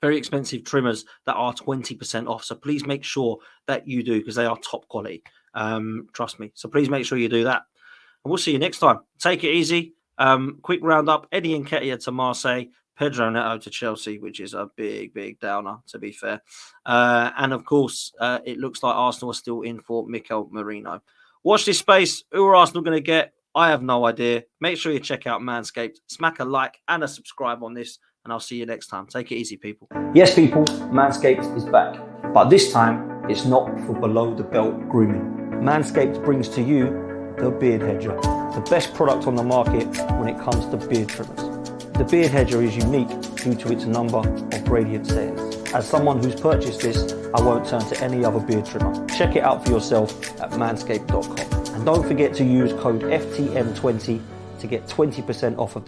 that are 20% off. So please make sure that you do, because they are top quality. Trust me. So please make sure you do that. And we'll see you next time. Take it easy. Quick roundup. Eddie Nketiah to Marseille. Pedro Neto to Chelsea, which is a big downer, to be fair. And of course, it looks like Arsenal are still in for Mikel Merino. Watch this space. Who are Arsenal going to get? I have no idea. Make sure you check out Manscaped. Smack a like and a subscribe on this. And I'll see you next time. Take it easy, people. Yes, people, Manscaped is back. But this time, it's not for below-the-belt grooming. Manscaped brings to you the Beard Hedger, the best product on the market when it comes to beard trimmers. The Beard Hedger is unique due to its number of radiant settings. As someone who's purchased this, I won't turn to any other beard trimmer. Check it out for yourself at manscaped.com. And don't forget to use code FTM20 to get 20% off of this.